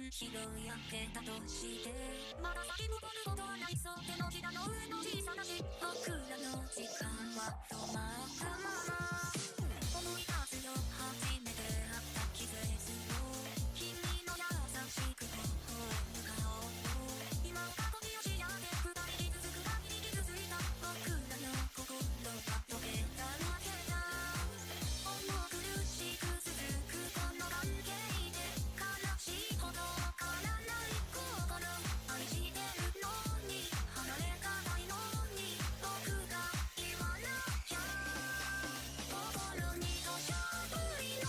日を焼けたとしてまだ先戻ることはないそう手のひらの上の小さなし僕らの時間は止まったまま思い出すよ初めて会った季節を君の優しく微笑む顔を今は過去に押し上げ二人に続く限り傷ついた僕らの心が溶けただけだ重苦しく続くこの関係で悲しいほどわからない心愛してるのに離れがたいのに僕が言わなきゃ心に土砂降りの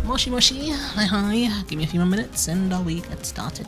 Moshi Moshi, hi, give me a few more minutes and we get started.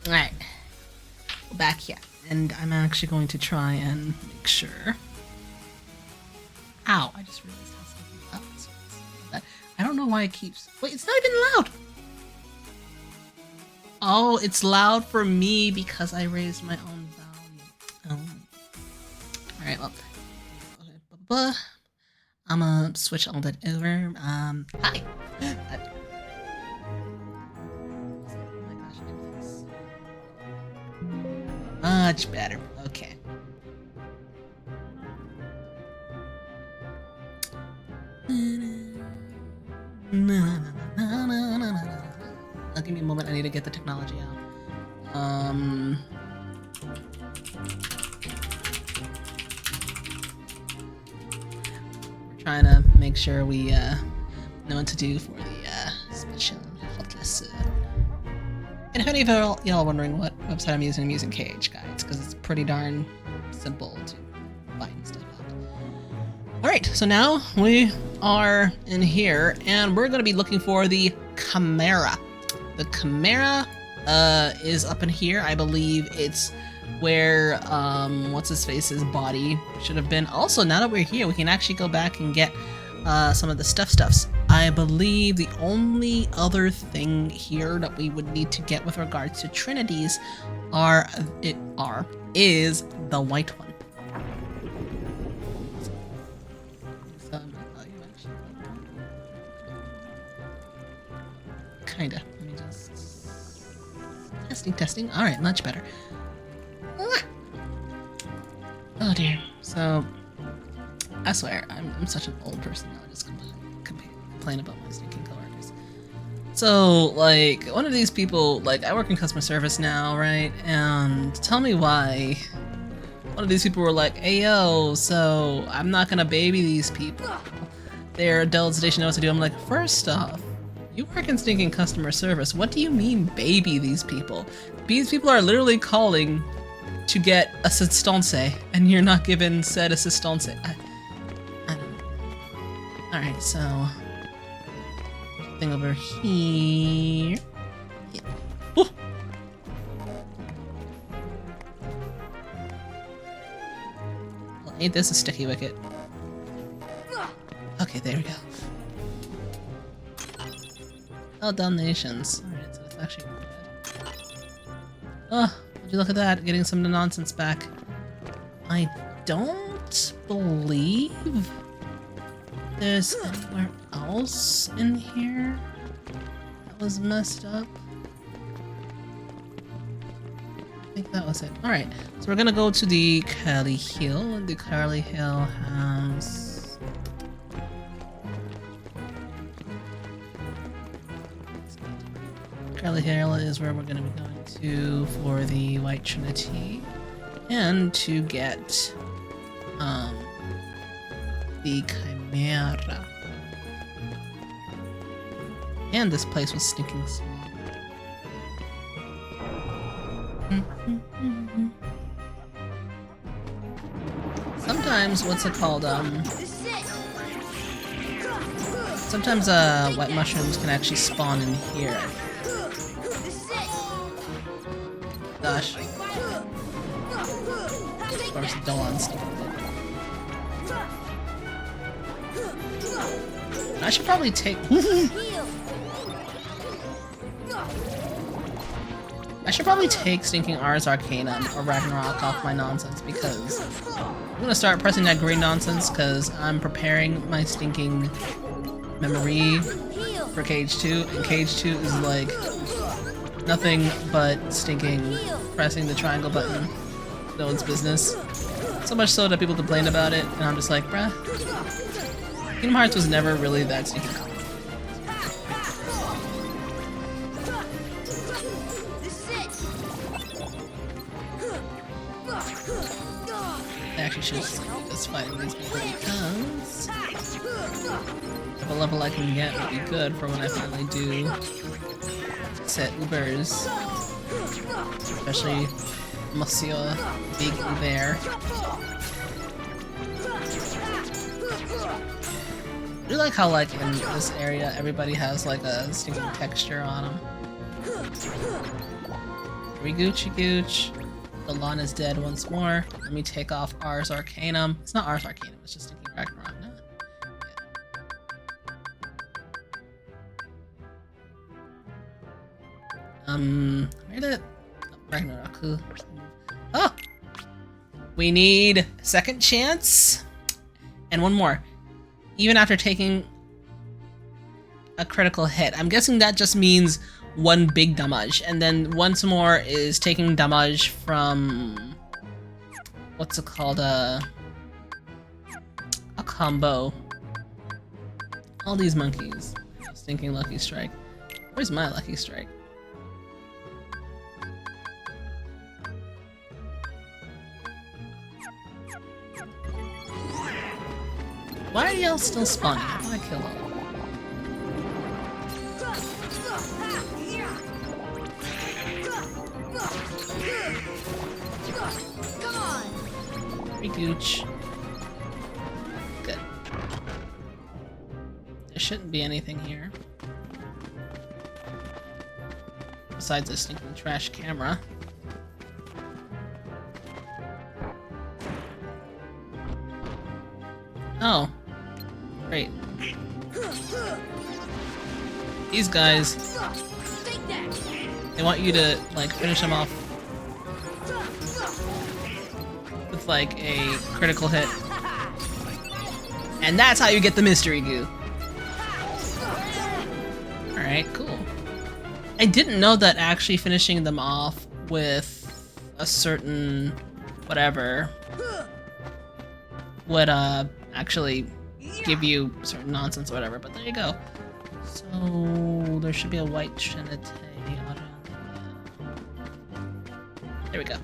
Alright. We're back here. And I'm actually going to try and make sure. Ow, I just realized how something that. I don't know why it keeps. Wait, it's not even loud! Oh, it's loud for me because I raised my own volume. Oh. Alright, well. Okay, I'm gonna switch all that over. Hi! Oh my gosh, everything's much better. Okay. Give me a moment, I need to get the technology out. We're trying to make sure we know what to do for the special hot lesson. And if any of y'all are wondering what website I'm using KH Guides, because it's pretty darn simple to find stuff out. Alright, so now we are in here, and we're going to be looking for the chimera. The chimera is up in here. I believe it's where what's-his-face's body should have been. Also, now that we're here, we can actually go back and get some of the stuffs. I believe the only other thing here that we would need to get with regards to Trinities is the white one. Kinda. Let me just testing. All right, much better. Oh dear. So I swear, I'm such an old person now. I just complain about my stinking coworkers. So, like, one of these people, like, I work in customer service now, right? And tell me why one of these people were like, hey, yo, so I'm not gonna baby these people. They're adults, they should know what to do. I'm like, first off, you work in stinking customer service. What do you mean baby these people? These people are literally calling to get assistance, and you're not given said assistance. I don't know. Alright, so thing over here. Yeah. Oh. Well, ain't this a sticky wicket? Okay, there we go. Oh, donations. Alright, so it's actually not bad. Oh, would you look at that? Getting some of the nonsense back. I don't believe there's anywhere else in here that was messed up. I think that was it. Alright, so we're gonna go to the Curly Hill, and the Curly Hill has... Curly Hill is where we're gonna be going to for the White Trinity, and to get the Chimera. And this place was stinking small. Sometimes, what's it called, sometimes white mushrooms can actually spawn in here. Gosh. Of course, don't want stuff. I should probably take... I should probably take stinking Ars Arcanum or Ragnarok off my nonsense, because I'm gonna start pressing that green nonsense because I'm preparing my stinking memory for Cage 2, and Cage 2 is like nothing but stinking pressing the triangle button. No one's business. So much so that people complain about it, and I'm just like, bruh. Kingdom Hearts was never really that stinking cool. I actually should just fighting these people because if a level I can get would be good for when I finally do set Ubers. Especially Monsieur Big Uber. I do like how, like, in this area everybody has like a stinking texture on them. We Gucci Gooch. The lawn is dead once more. Let me take off Ars Arcanum. It's not Ars Arcanum, it's just thinking Ragnarok. No? Where did Ragnarok? Oh! We need second chance and one more. Even after taking a critical hit. I'm guessing that just means one big damage, and then once more is taking damage from what's it called, a combo. All these monkeys. Stinking Lucky Strike. Where's my Lucky Strike? Why are y'all still spawning? How do I kill all of them? Gooch. Good. There shouldn't be anything here. Besides a stinking trash camera. Oh. Great. These guys, they want you to, like, finish them off with, like, a critical hit. And that's how you get the mystery goo. Alright, cool. I didn't know that actually finishing them off with a certain whatever would, actually give you certain nonsense or whatever, but there you go. So there should be a white Trinity. There we go.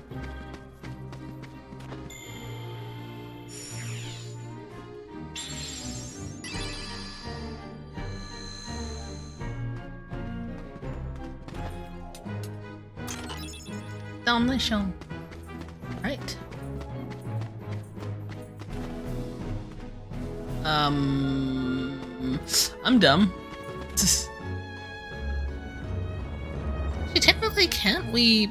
Domination. Right. I'm dumb. Actually, technically, can't we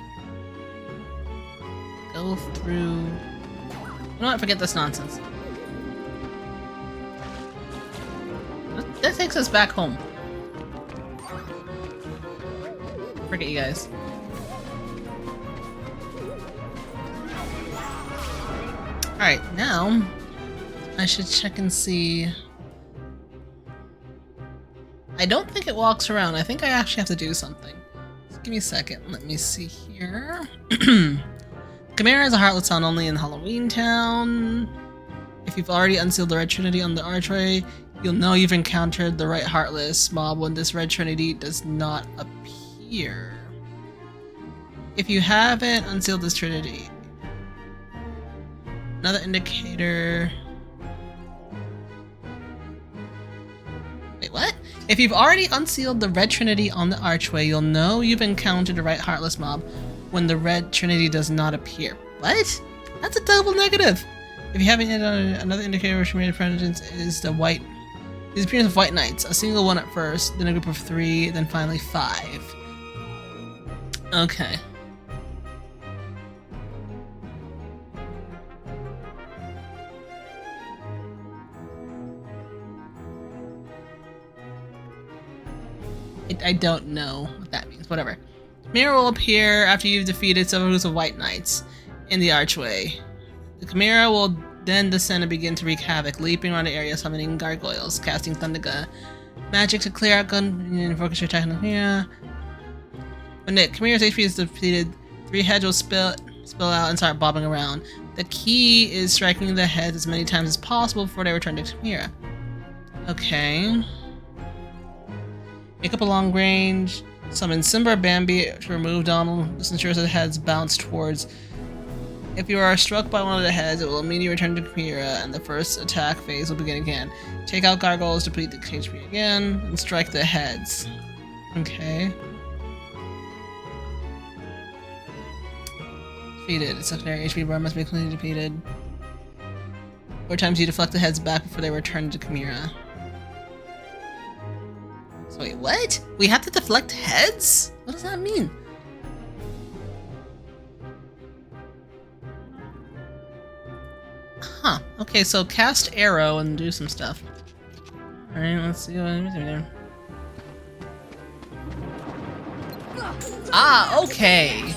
go through? You know what? Forget this nonsense. That takes us back home. Forget you guys. Alright, now I should check and see. I don't think it walks around. I think I actually have to do something. Just give me a second. Let me see here. Chimera is a Heartless Town only in Halloween Town. If you've already unsealed the Red Trinity on the archway, you'll know you've encountered the right Heartless mob when this Red Trinity does not appear. If you haven't unsealed this Trinity, another indicator. Wait, what? If you've already unsealed the Red Trinity on the archway, you'll know you've encountered the right Heartless mob when the Red Trinity does not appear. What? That's a double negative. If you haven't yet, another indicator which made presence is the appearance of White Knights. A single one at first, then a group of 3, then finally 5. Okay. I don't know what that means. Whatever. Chimera will appear after you've defeated several groups of White Knights in the archway. The Chimera will then descend and begin to wreak havoc, leaping around the area, summoning gargoyles, casting thunder magic to clear out gun and focus your attack on the Chimera. When the Chimera's HP is depleted, 3 heads will spill out and start bobbing around. The key is striking the heads as many times as possible before they return to Chimera. Okay. Make up a long range. Summon Simba or Bambi to remove Donald. This ensures that the heads bounce towards. If you are struck by one of the heads, it will immediately return to Chimera, and the first attack phase will begin again. Take out gargoyles, deplete the HP again, and strike the heads. Okay. Defeated. Secondary HP bar must be completely depleted. 4 times you deflect the heads back before they return to Chimera. So, wait, what? We have to deflect heads? What does that mean? 4 times you deflect the heads back before they return to Chimera. So wait, what? We have to deflect heads? What does that mean? 4 times you deflect the heads back before they return to Chimera. So wait, what? We have to deflect heads? Huh. Okay, so cast arrow and do some stuff. Alright, let's see what I'm doing. Ah, okay.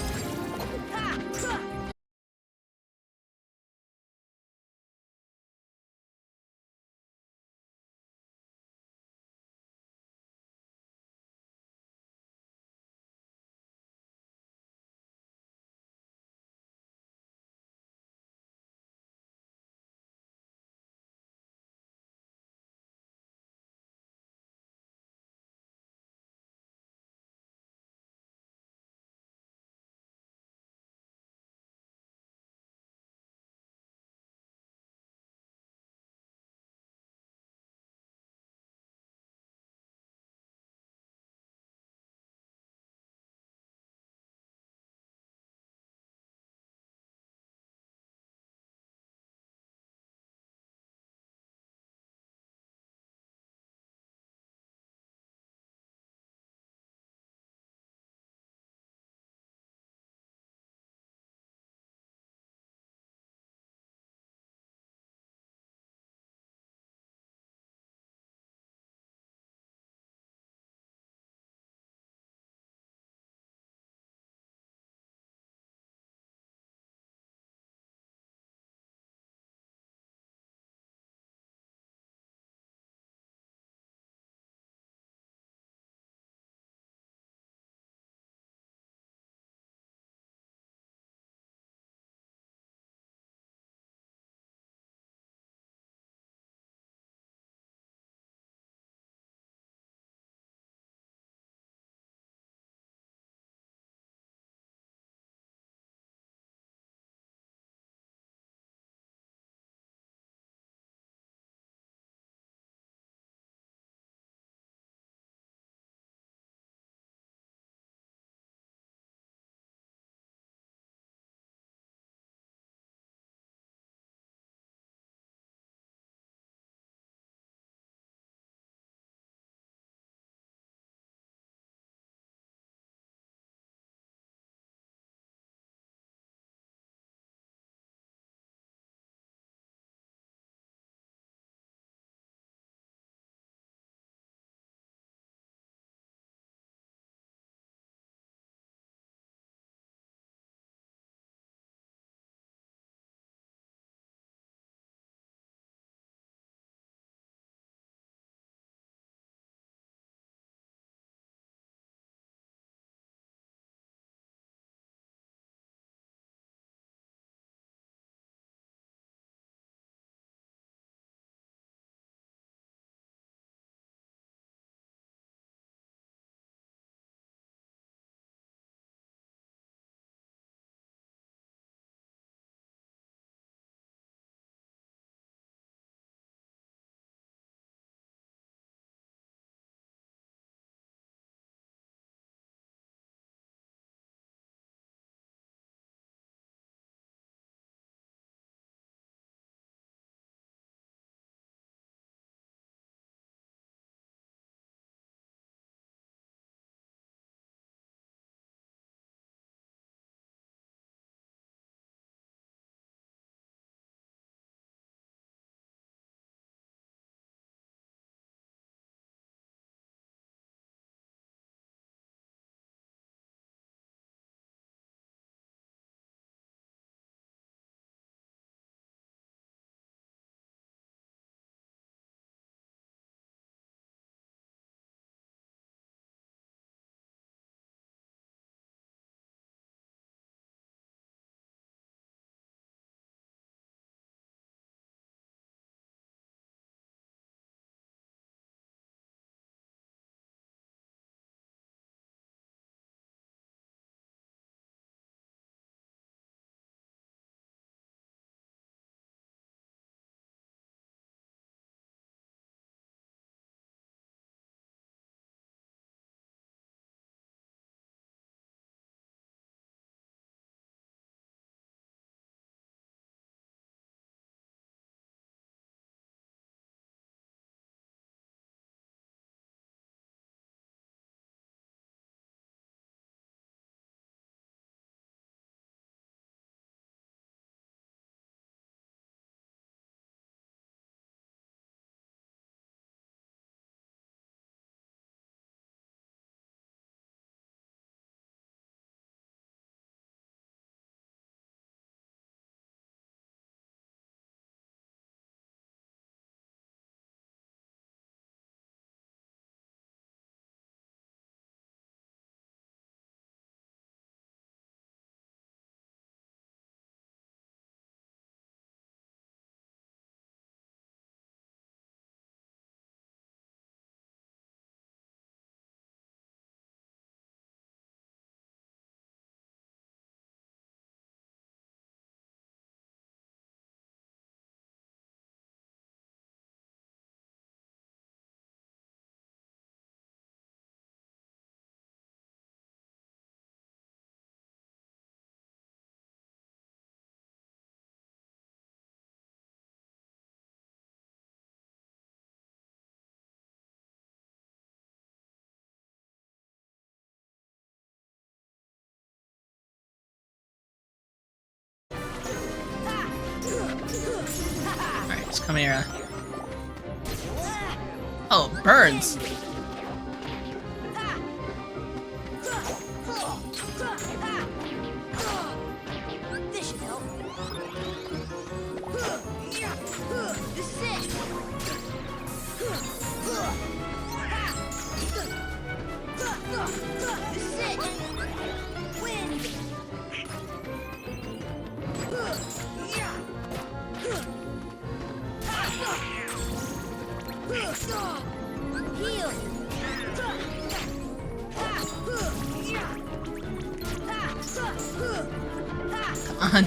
Alright, just chimera. Oh, birds! This should help. This is it. This is it. Win. Heal. Come on.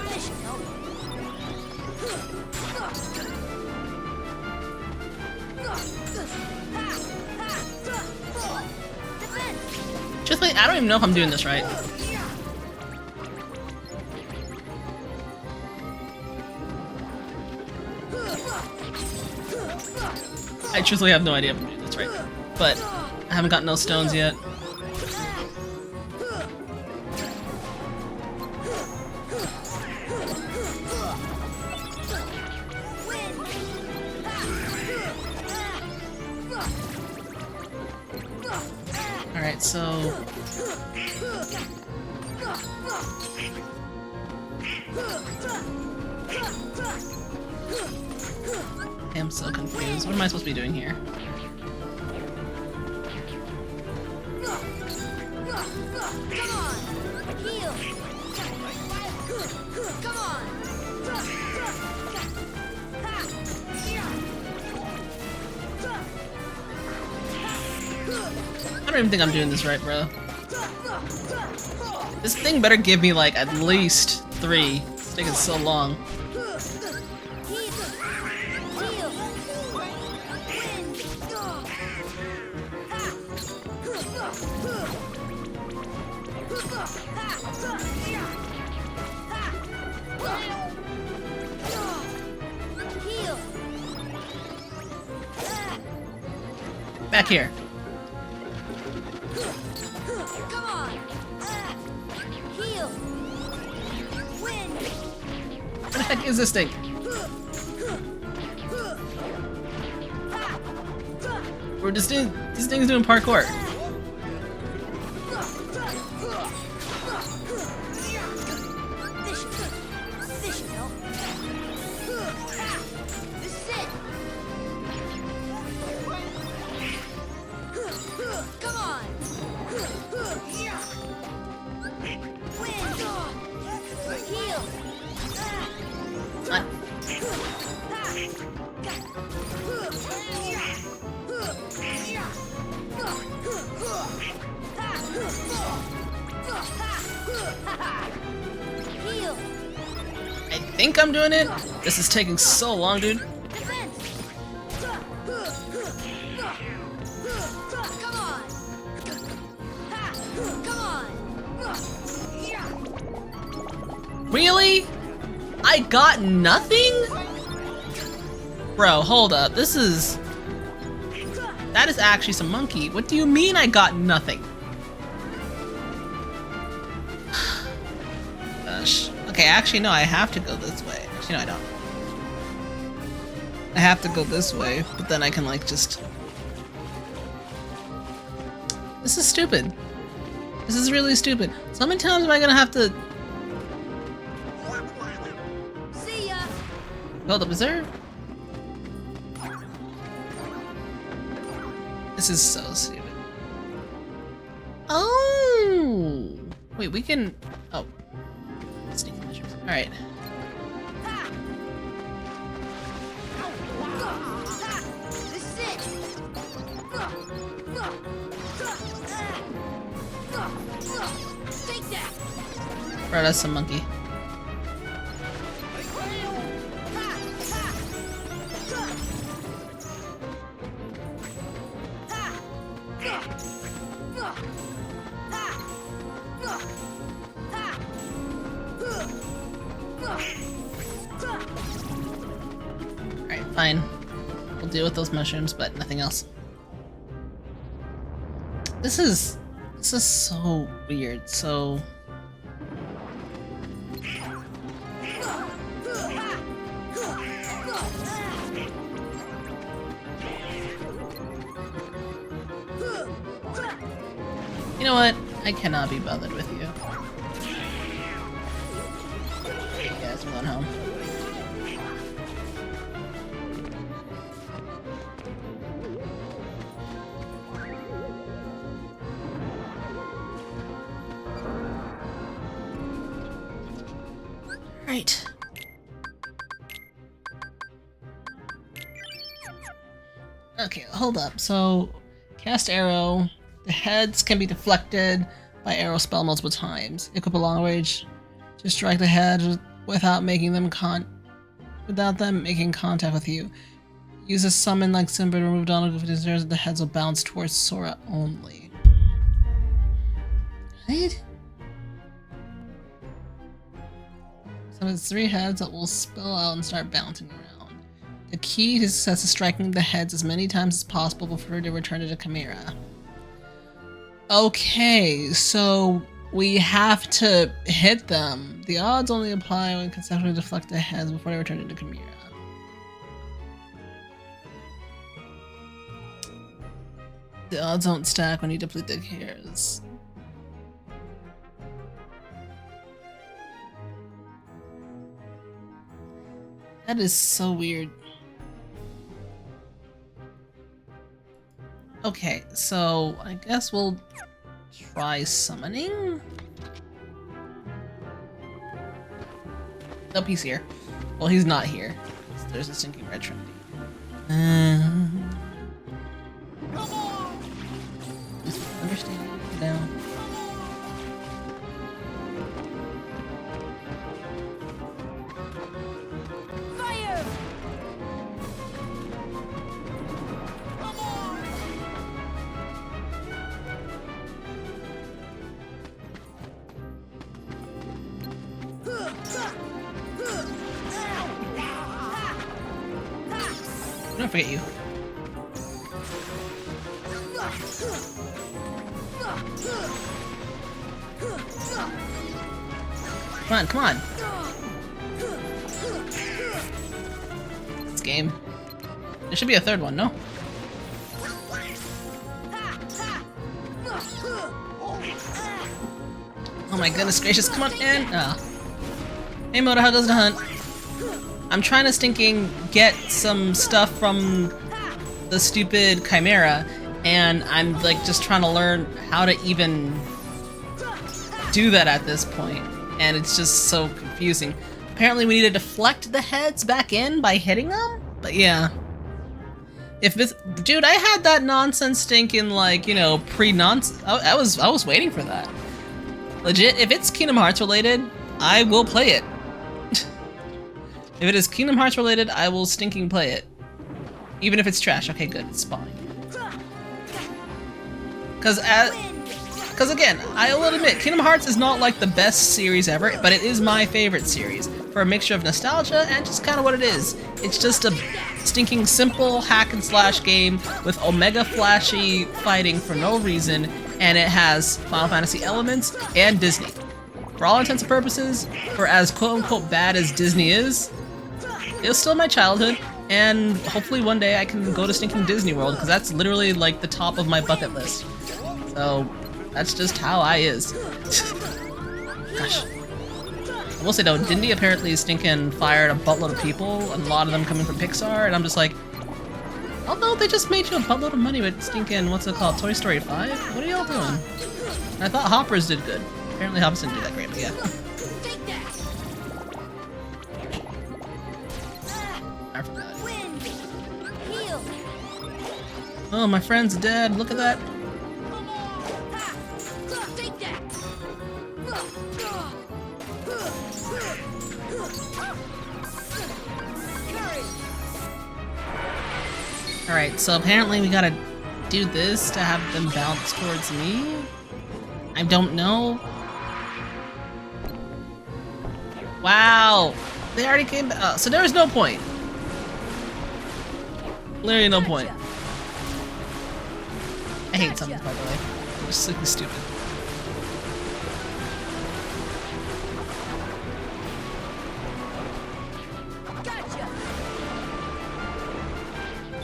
This should help. Truthfully, I don't even know if I'm doing this right. I truthfully have no idea if I'm doing this right. But I haven't gotten those stones yet. Alright, so... I'm so confused. What am I supposed to be doing here? Come on! Heal! Come on! I don't even think I'm doing this right, bro. This thing better give me like at least 3. It's taking so long. Back here. Come on! Heal! Win! What the heck is this thing? Bro, this thing's doing parkour. This should help. This is it. Come on! Win! Heal! What? Heal! I think I'm doing it. This is taking so long, dude. Defense! Come on! Come on! Really? I got nothing? Bro, hold up. This is... That is actually some monkey. What do you mean I got nothing? Gosh. Okay, actually, no, I have to go this way. Actually, no, I don't. I have to go this way, but then I can, like, just... This is stupid. This is really stupid. So how many times am I gonna have to... See ya! Hold up, is there... This is so stupid. Oh! Wait, we can... Oh. Sneaky measures. Alright. This is it! Take that! Bro, that's some monkey. Alright, fine. We'll deal with those mushrooms, but nothing else. This is so weird. So know what? I cannot be bothered with you. You guys are going home. Right. Okay, hold up. So, cast arrow. The heads can be deflected by arrow spell multiple times. Equip a long range to strike the head without making them making contact with you. Use a summon like Simba to remove Donald if it is the heads will bounce towards Sora only. Right? So it's 3 heads that will spill out and start bouncing around. The key to success is striking the heads as many times as possible before they return to the chimera. Okay, so we have to hit them. The odds only apply when consecutively deflect the heads before they return to the chimera. The odds don't stack when you deplete the gears. That is so weird. Okay, so I guess we'll try summoning? Nope, he's here. Well, he's not here. There's a sinking red trinity. Understand now. Fire! Don't forget you. Come on, come on. This game. There should be a third one, no? Oh my goodness gracious, come on in! Oh. Hey Moto, how goes the hunt? I'm trying to stinking get some stuff from the stupid chimera, and I'm like just trying to learn how to even do that at this point, and it's just so confusing. Apparently we need to deflect the heads back in by hitting them? But yeah. If this, dude, I had that nonsense stinking like, you know, pre-nonsense. I was waiting for that. Legit, if it's Kingdom Hearts related, I will play it. If it is Kingdom Hearts related, I will stinking play it. Even if it's trash. Okay, good, it's spawning. Cause again, I will admit, Kingdom Hearts is not like the best series ever, but it is my favorite series. For a mixture of nostalgia and just kind of what it is. It's just a stinking simple hack and slash game with omega flashy fighting for no reason, and it has Final Fantasy elements and Disney. For all intents and purposes, for as quote-unquote bad as Disney is, it was still my childhood, and hopefully one day I can go to stinking Disney World, because that's literally like the top of my bucket list. So, that's just how I is. Gosh. I will say though, Dindy apparently stinking fired a buttload of people, and a lot of them coming from Pixar, and I'm just like, although they just made you a buttload of money with stinking, what's it called, Toy Story 5? What are y'all doing? And I thought Hoppers did good. Apparently Hoppers didn't do that great, but yeah. I forgot. Oh, my friend's dead, look at that. Alright, so apparently we gotta do this to have them bounce towards me? I don't know. Wow! They already came back. So there was no point. Literally no point. I hate summons, by the way. They're just super stupid.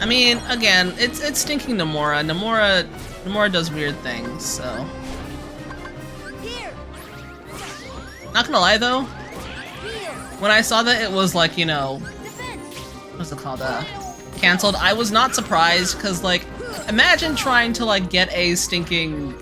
I mean, again, it's stinking Nomura. Nomura does weird things, so Not gonna lie though, when I saw that it was like, you know, what's it called, canceled, I was not surprised, because like, imagine trying to like get a stinking,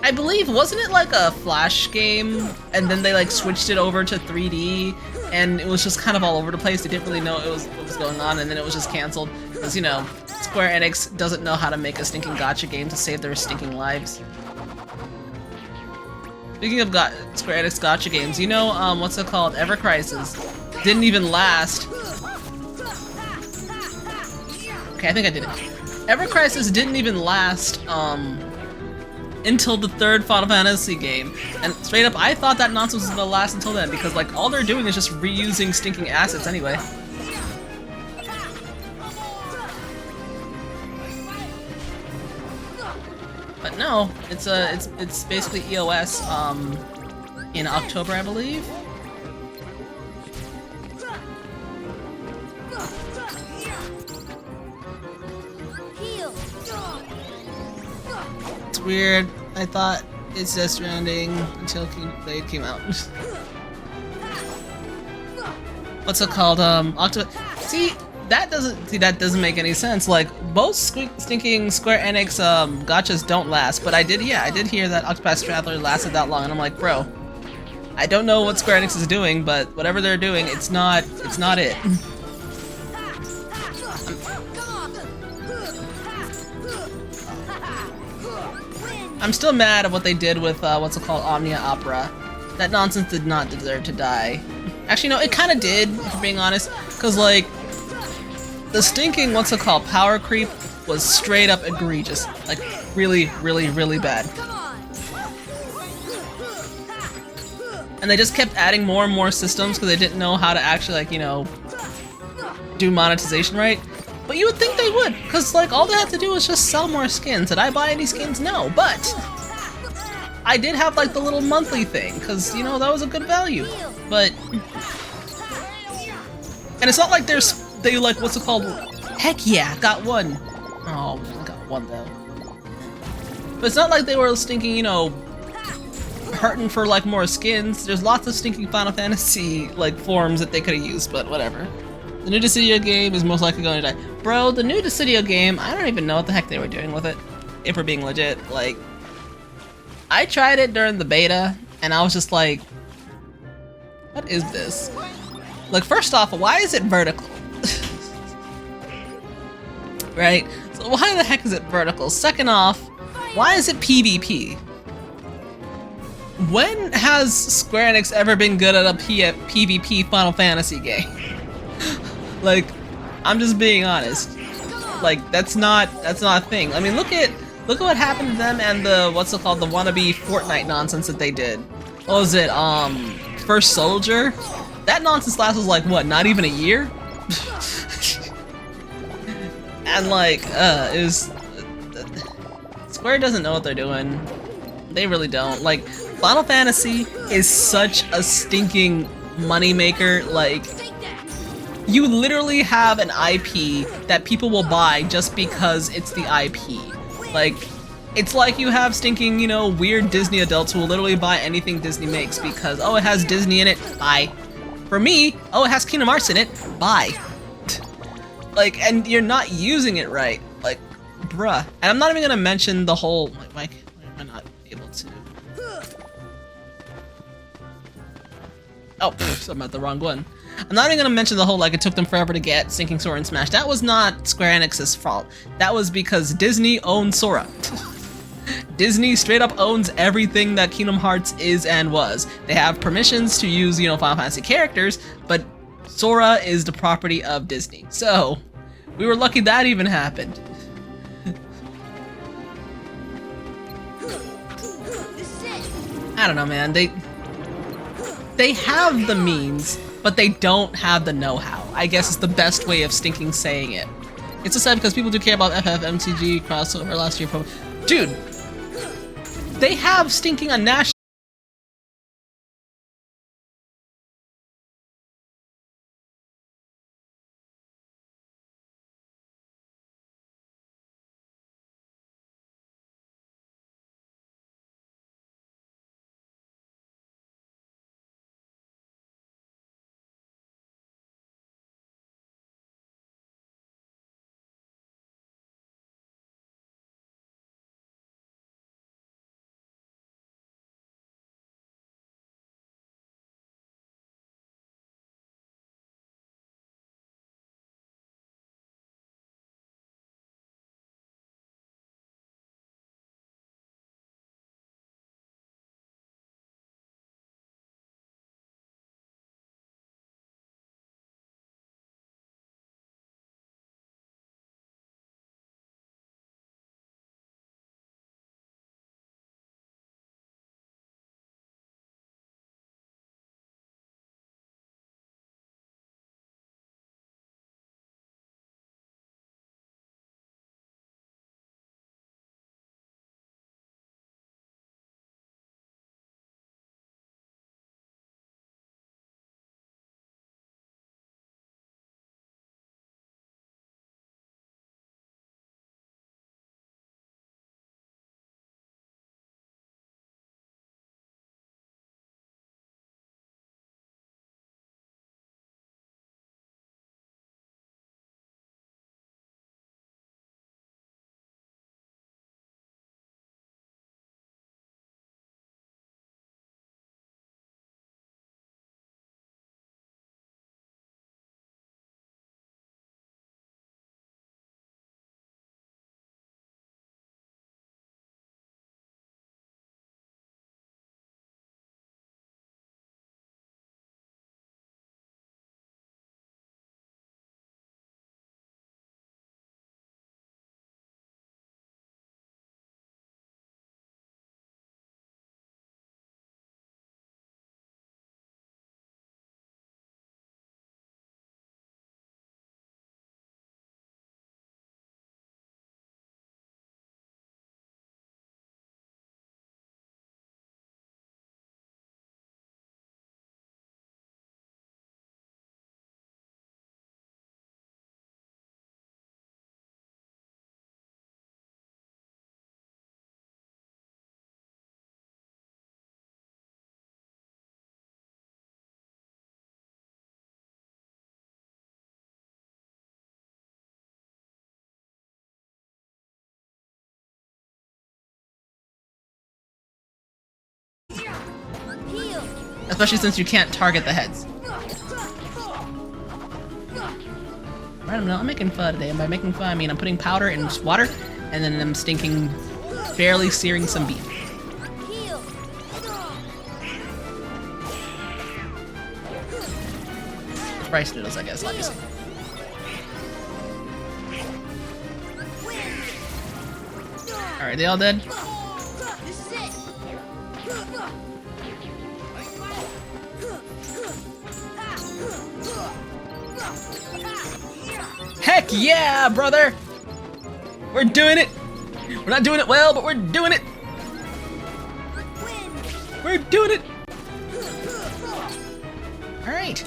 I believe, wasn't it like a Flash game, and then they like switched it over to 3D, and it was just kind of all over the place. They didn't really know what was going on, and then it was just canceled, because, you know, Square Enix doesn't know how to make a stinking gacha game to save their stinking lives. Speaking of Square Enix gacha games, you know, what's it called? Ever Crisis didn't even last. Okay, I think I did it. Ever Crisis didn't even last, until the third Final Fantasy game. And straight up, I thought that nonsense was gonna last until then, because like, all they're doing is just reusing stinking assets anyway. But no, it's basically EOS, in October, I believe. It's weird. I thought it's Death Stranding until Blade came out. What's it called? See, that doesn't make any sense. Like, both stinking Square Enix gachas don't last, but I did hear that Octopath Traveler lasted that long, and I'm like, bro, I don't know what Square Enix is doing, but whatever they're doing, it's not it. I'm still mad at what they did with, what's it called, Omnia Opera. That nonsense did not deserve to die. Actually, no, it kind of did, if I'm being honest, because, like, the stinking, what's it called, power creep was straight up egregious. Like, really, really, really bad. And they just kept adding more and more systems because they didn't know how to actually, like, you know, do monetization right. But you would think they would, because, like, all they have to do is just sell more skins. Did I buy any skins? No, but I did have, like, the little monthly thing, because, you know, that was a good value. But, and it's not like they like, what's it called? Heck yeah, got one. Oh, I got one, though. But it's not like they were stinking, you know, hurting for, like, more skins. There's lots of stinking Final Fantasy, like, forms that they could have used, but whatever. The new Dissidia game is most likely going to die. Bro, the new Dissidia game, I don't even know what the heck they were doing with it. If we're being legit, like, I tried it during the beta, and I was just like, what is this? Like, first off, why is it vertical? Right? So why the heck is it vertical? Second off, why is it PvP? When has Square Enix ever been good at a PvP Final Fantasy game? Like, I'm just being honest. Like, that's not a thing. I mean, look at what happened to them and the, what's it called, the wannabe Fortnite nonsense that they did. What was it, First Soldier? That nonsense lasted like, what, not even a year? And like, it was, Square doesn't know what they're doing. They really don't. Like, Final Fantasy is such a stinking moneymaker. Like, you literally have an IP that people will buy just because it's the IP. Like, it's like you have stinking, you know, weird Disney adults who will literally buy anything Disney makes because, oh, it has Disney in it, buy. For me, oh, it has Kingdom Hearts in it, buy. Like, and you're not using it right. Like, bruh. And I'm not even gonna mention the whole, like, why am I not able to? Oh, I'm at the wrong one. I'm not even gonna mention the whole, like, it took them forever to get Sinking Sora and Smash. That was not Square Enix's fault. That was because Disney owns Sora. Disney straight up owns everything that Kingdom Hearts is and was. They have permissions to use, you know, Final Fantasy characters, but Sora is the property of Disney. So, we were lucky that even happened. I don't know, man. They have the means, but they don't have the know-how. I guess is the best way of stinking saying it. It's just sad because people do care about FFMTG crossover last year. Dude, they have stinking a national Especially since you can't target the heads. I don't know, I'm making pho today, and by making pho I mean I'm putting powder in water, and then I'm stinking, barely searing some beef. Rice noodles, I guess, obviously. Alright, they all dead? Heck yeah, brother! We're doing it! We're not doing it well, but we're doing it! We're doing it! Alright.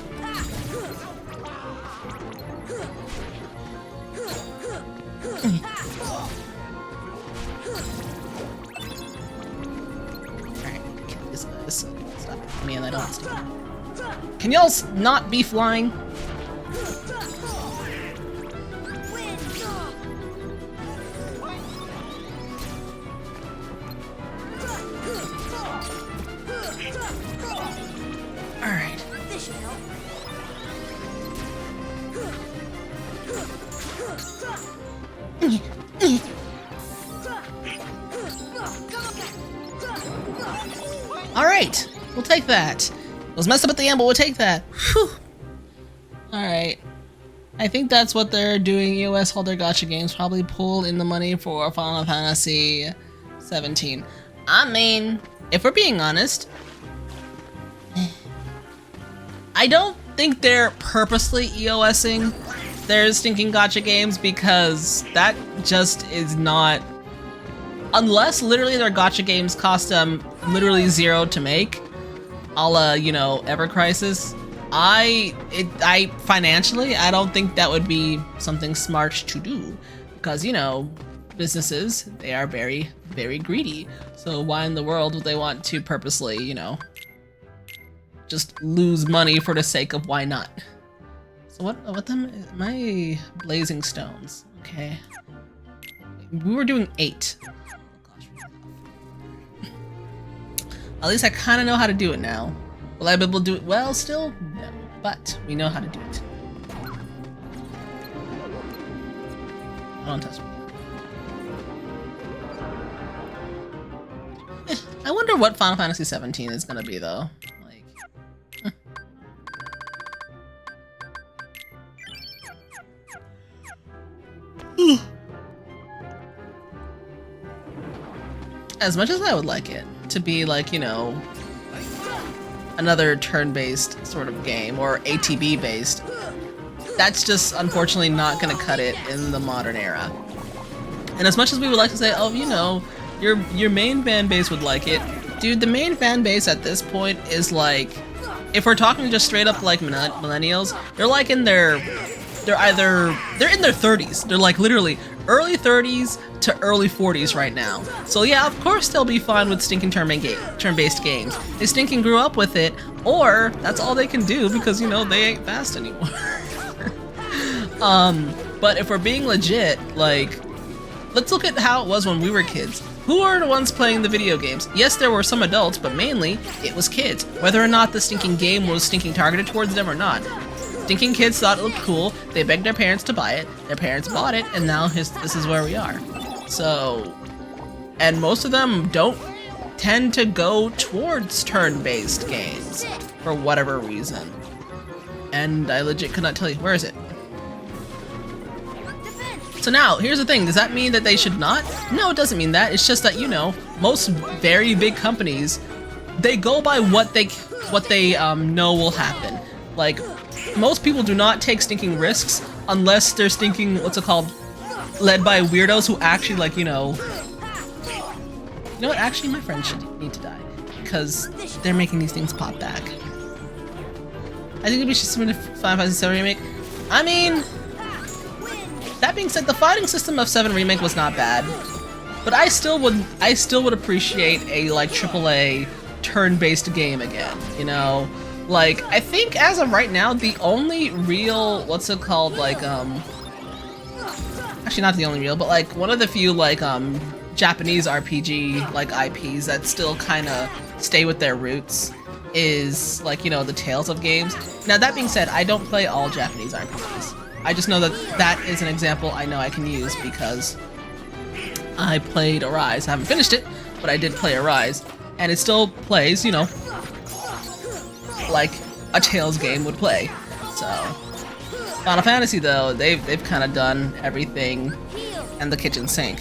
Alright, kill this guy. Stop. Man, I don't stop. Can y'all not be flying? Alright. Alright, we'll take that. It was messed up at the end, but we'll take that. Alright. I think that's what they're doing. EOS hold their gacha games, probably pull in the money for Final Fantasy 17. I mean, if we're being honest, I don't think they're purposely EOSing their stinking gacha games, because that just is not... Unless literally their gacha games cost them literally $0 to make, a la, you know, Ever Crisis, I financially, I don't think that would be something smart to do, because, you know, businesses, they are very, very greedy. So why in the world would they want to purposely, you know, just lose money for the sake of why not? So what them, my blazing stones, okay. We were doing 8. Oh gosh. At least I kind of know how to do it now. Will I be able to do it well still? No, but we know how to do it. Don't touch me. I wonder what Final Fantasy 17 is gonna be though. As much as I would like it to be like, you know, another turn-based sort of game, or ATB-based, that's just unfortunately not gonna cut it in the modern era. And as much as we would like to say, oh, you know, your main fan base would like it, dude, the main fan base at this point is like, if we're talking just straight up like millennials, they're like in their, they're in their 30s. They're like literally early 30s to early 40s right now. So yeah, of course they'll be fine with stinking turn-based games. They stinking grew up with it, or that's all they can do because, you know, they ain't fast anymore. But if we're being legit, like, let's look at how it was when we were kids. Who are the ones playing the video games? Yes, there were some adults, but mainly it was kids. Whether or not the stinking game was stinking targeted towards them or not. Stinking kids thought it looked cool, they begged their parents to buy it, their parents bought it, and now this is where we are. So, and most of them don't tend to go towards turn-based games for whatever reason. And I legit could not tell you, where is it? So now, here's the thing, does that mean that they should not? No, it doesn't mean that, it's just that, you know, most very big companies, they go by what they know will happen. Like, most people do not take stinking risks unless they're stinking, what's it called, led by weirdos who actually, like, you know what, actually my friend should need to die because they're making these things pop back. I think we should submit a Final Fantasy 7 remake. I mean, that being said, the fighting system of 7 remake was not bad, but I still would appreciate a like AAA turn-based game again, you know? Like, I think as of right now, the only real, what's it called, like, actually not the only real, but like one of the few like Japanese RPG like IPs that still kind of stay with their roots is like, you know, the Tales of games. Now that being said, I don't play all Japanese RPGs. I just know that that is an example I know I can use because I played Arise. I haven't finished it, but I did play Arise, and it still plays, you know, like a Tales game would play. So Final Fantasy though, they've kind of done everything and the kitchen sink,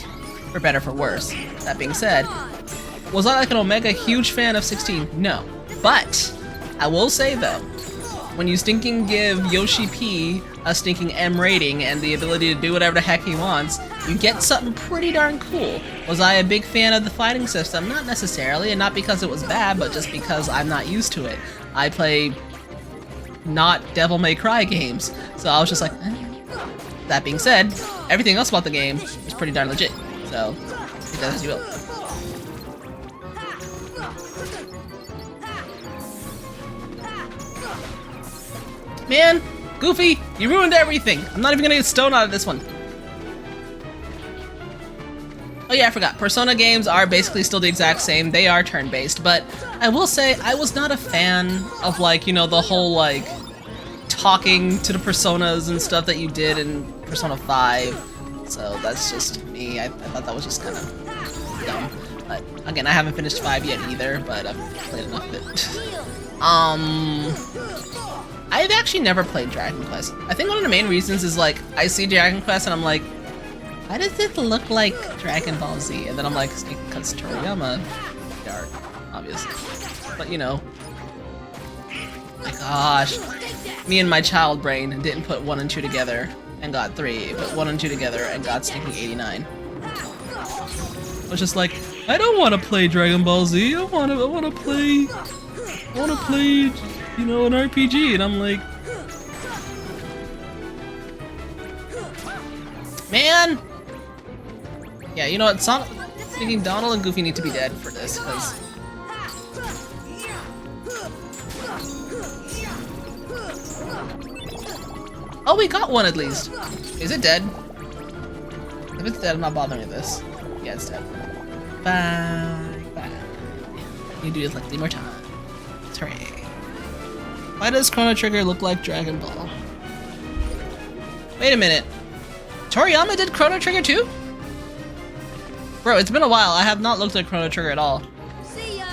for better or for worse. That being said, was I like an Omega huge fan of 16? No. But I will say though, when you stinking give Yoshi P a stinking M rating and the ability to do whatever the heck he wants, you get something pretty darn cool. Was I a big fan of the fighting system? Not necessarily, and not because it was bad, but just because I'm not used to it. I play not Devil May Cry games, so I was just like, eh. That being said, everything else about the game was pretty darn legit, so take that as you will. Man, Goofy, you ruined everything. I'm not even gonna get stone out of this one. Oh yeah, I forgot. Persona games are basically still the exact same. They are turn-based, but I will say I was not a fan of, like, you know, the whole, like, talking to the personas and stuff that you did in Persona 5. So that's just me. I thought that was just kind of dumb. But again, I haven't finished 5 yet either, but I've played enough of it. I've actually never played Dragon Quest. I think one of the main reasons is, like, I see Dragon Quest and I'm like, why does it look like Dragon Ball Z? And then I'm like, because Toriyama, dark, obviously. But you know, my gosh, me and my child brain didn't put 1 and 2 together and got 3, but 1 and 2 together and got stinking 89. I was just like, I don't want to play Dragon Ball Z. I want to play, you know, an RPG. And I'm like, man. Yeah, you know what? Thinking Donald and Goofy need to be dead for this, because oh, we got one at least. Is it dead? If it's dead, I'm not bothering with this. Yeah, it's dead. Bye. Bye. Yeah, you do it like 3 more times. Hooray. Why does Chrono Trigger look like Dragon Ball? Wait a minute. Toriyama did Chrono Trigger too? Bro, it's been a while. I have not looked at Chrono Trigger at all. See ya.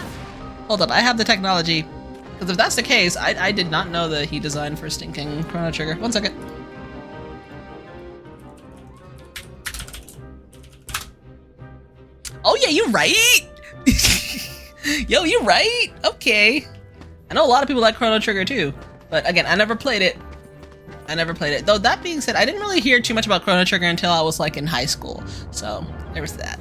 Hold up, I have the technology. Because if that's the case, I did not know that he designed for stinking Chrono Trigger. 1 second. Oh yeah, you right! Yo, you right! Okay. I know a lot of people like Chrono Trigger too. But again, I never played it. Though that being said, I didn't really hear too much about Chrono Trigger until I was like in high school. So, there was that.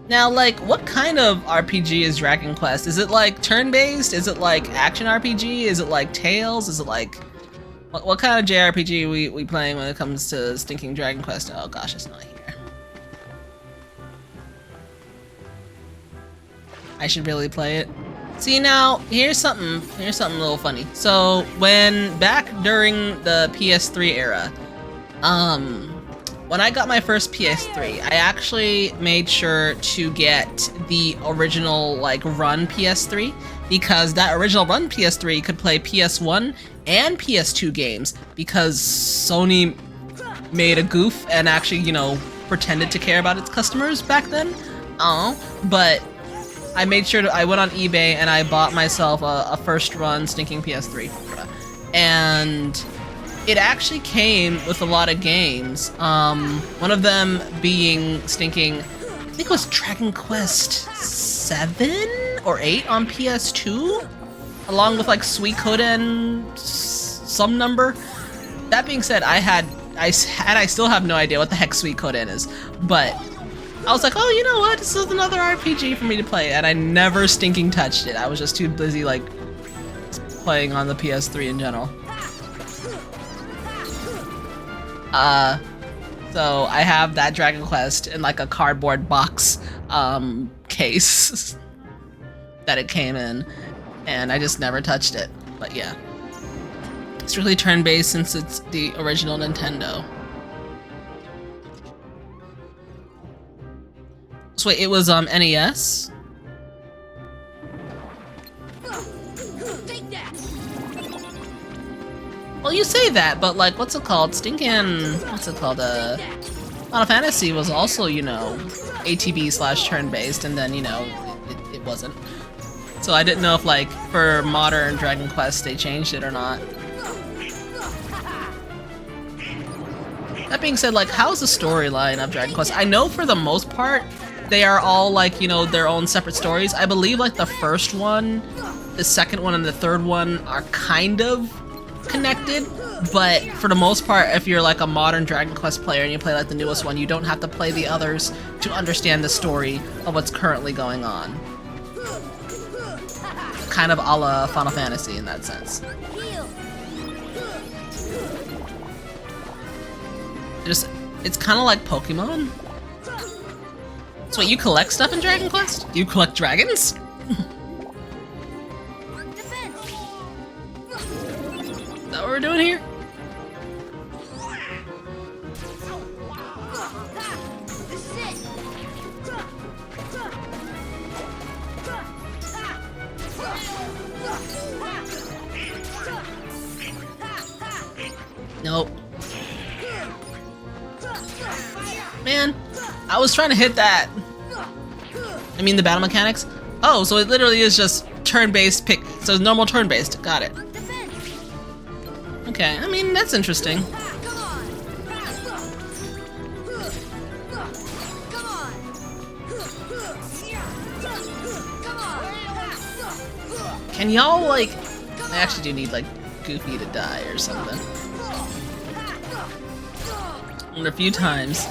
Now, like, what kind of RPG is Dragon Quest? Is it like turn-based? Is it like action RPG? Is it like Tales? Is it like... What kind of JRPG we playing when it comes to stinking Dragon Quest? Oh gosh, it's not here. I should really play it. See, now, here's something a little funny. So, back during the PS3 era, when I got my first PS3, I actually made sure to get the original, like, run PS3, because that original run PS3 could play PS1 and PS2 games, because Sony made a goof and actually, you know, pretended to care about its customers back then. But I made sure I went on eBay and I bought myself a first run stinking PS3. And it actually came with a lot of games. One of them being stinking, I think it was Dragon Quest 7 or 8 on PS2, along with like Suikoden some number. That being said, I still have no idea what the heck Suikoden is, but I was like, oh, you know what? This is another RPG for me to play, and I never stinking touched it. I was just too busy, like, playing on the PS3 in general. So I have that Dragon Quest in, like, a cardboard box, case that it came in, and I just never touched it. But yeah. It's really turn-based since it's the original Nintendo. So wait, it was NES? Take that. Well, you say that, but like, what's it called? What's it called? Final Fantasy was also, you know, ATB / turn-based, and then, you know, it wasn't. So I didn't know if, like, for modern Dragon Quest they changed it or not. That being said, like, how's the storyline of Dragon Quest? I know for the most part, they are all, like, you know, their own separate stories. I believe, like, the first one, the second one, and the third one are kind of connected, but for the most part, if you're like a modern Dragon Quest player and you play like the newest one, you don't have to play the others to understand the story of what's currently going on. Kind of a la Final Fantasy in that sense. It's kind of like Pokemon. So wait, you collect stuff in Dragon Quest? Do you collect dragons? Is that what we're doing here? Nope. Man, I was trying to hit that. I mean the battle mechanics? Oh, so it literally is just turn-based pick. So normal turn-based. Got it. Okay, I mean, that's interesting. Can y'all, like... I actually do need, like, Goofy to die or something. And a few times.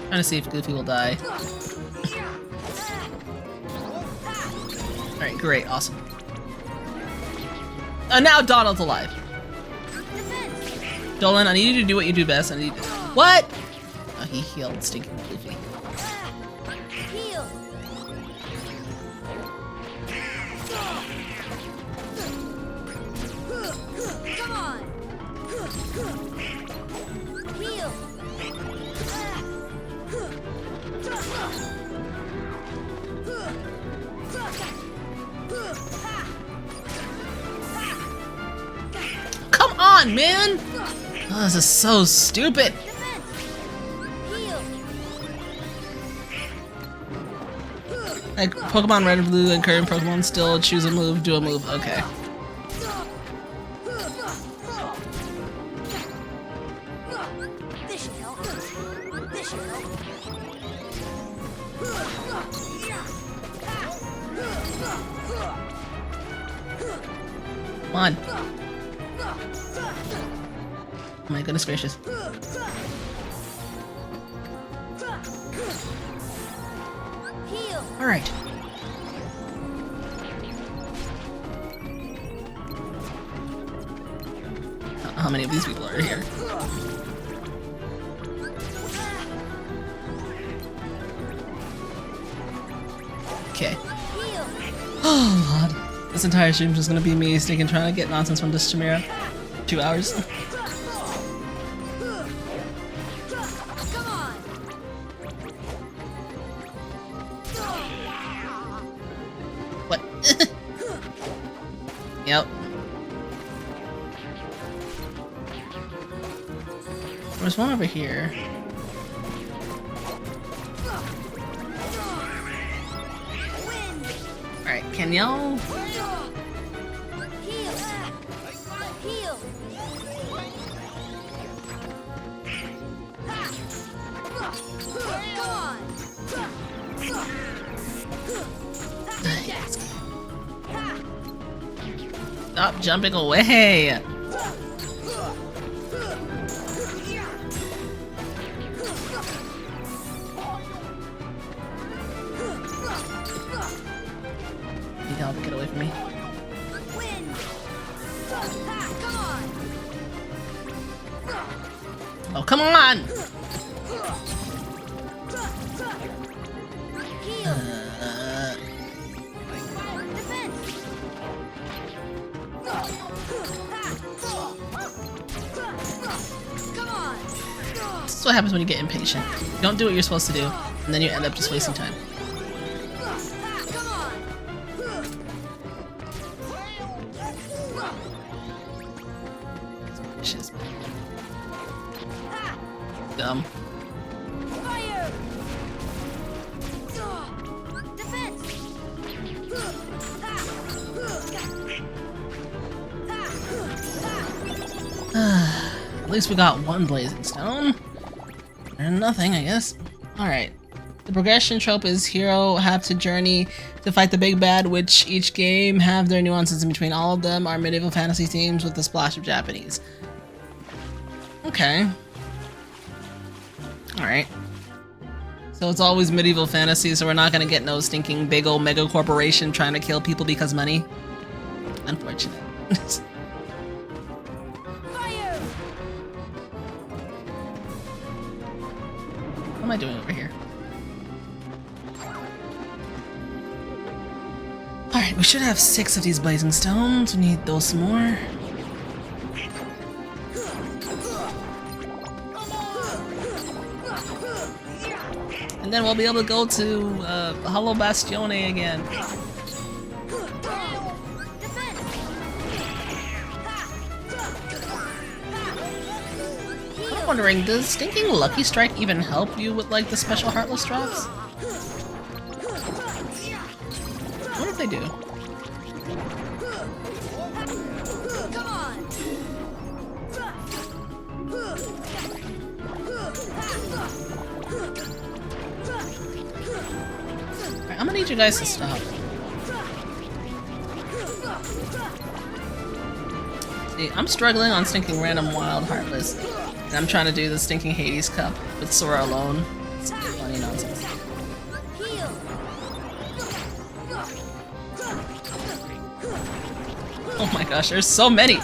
Trying to see if Goofy will die. Alright, great, awesome. Now Donald's alive. Dolan, I need you to do what you do best. I need to... What? Oh, he healed stinking Goofy. Come on, man! Oh, this is so stupid. Like Pokemon Red and Blue and current Pokemon still choose a move, do a move. Okay. Come on. Oh my goodness gracious. Alright. How many of these people are here? Okay. Oh lord. This entire stream is just gonna be me sneaking trying to get nonsense from this chimera. 2 hours. What? Yep. There's one over here. Alright, can y'all... Stop jumping away! Need help, get away from me. Oh, come on! This is what happens when you get impatient. You don't do what you're supposed to do, and then you end up just wasting time. Vicious. Dumb. At least we got one blazing stone. And nothing, I guess. Alright. The progression trope is hero have to journey to fight the big bad, which each game have their nuances in between. All of them are medieval fantasy themes with a splash of Japanese. Okay. Alright. So it's always medieval fantasy, so we're not gonna get no stinking big old mega corporation trying to kill people because money. Unfortunate. What am I doing over here? Alright, we should have 6 of these blazing stones. We need those some more. And then we'll be able to go to Hollow Bastione again. I'm wondering, does Stinking Lucky Strike even help you with like the special Heartless drops? I wonder if they do. Alright, I'm gonna need you guys to stop. See, I'm struggling on Stinking Random Wild Heartless. And I'm trying to do the Stinking Hades Cup with Sora alone. It's funny nonsense. Oh my gosh, there's so many!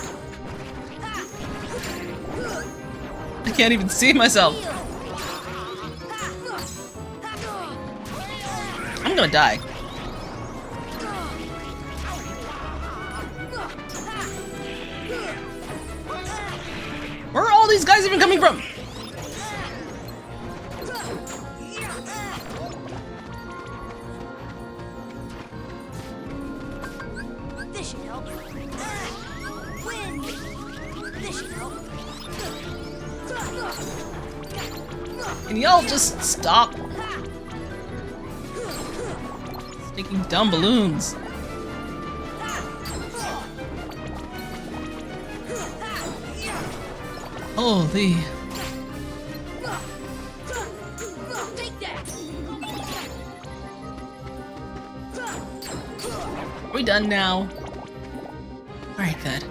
I can't even see myself! I'm gonna die. Where are all these guys even coming from? This should help. Win. This should help. Can y'all just stop? Stinking dumb balloons. Holy. Are we done now? Alright, good.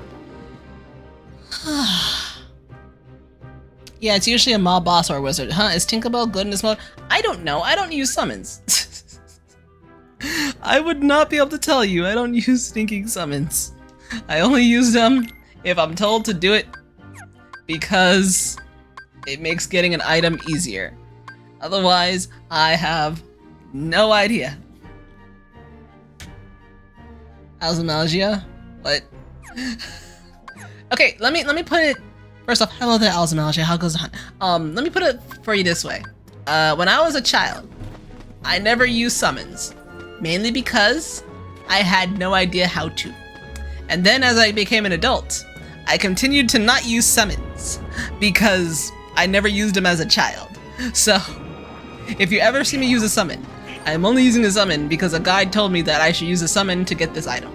Yeah, it's usually a mob boss or a wizard. Huh? Is Tinkerbell good in this mode? I don't know. I don't use summons. I would not be able to tell you. I don't use stinking summons. I only use them if I'm told to do it because it makes getting an item easier. Otherwise, I have no idea. Alzamagia? What? Okay, let me put it. First off, hello there, Alzamagia. How goes the hunt? Let me put it for you this way. When I was a child, I never used summons, mainly because I had no idea how to. And then as I became an adult, I continued to not use summons because I never used them as a child. So, if you ever see me use a summon, I'm only using a summon because a guide told me that I should use a summon to get this item.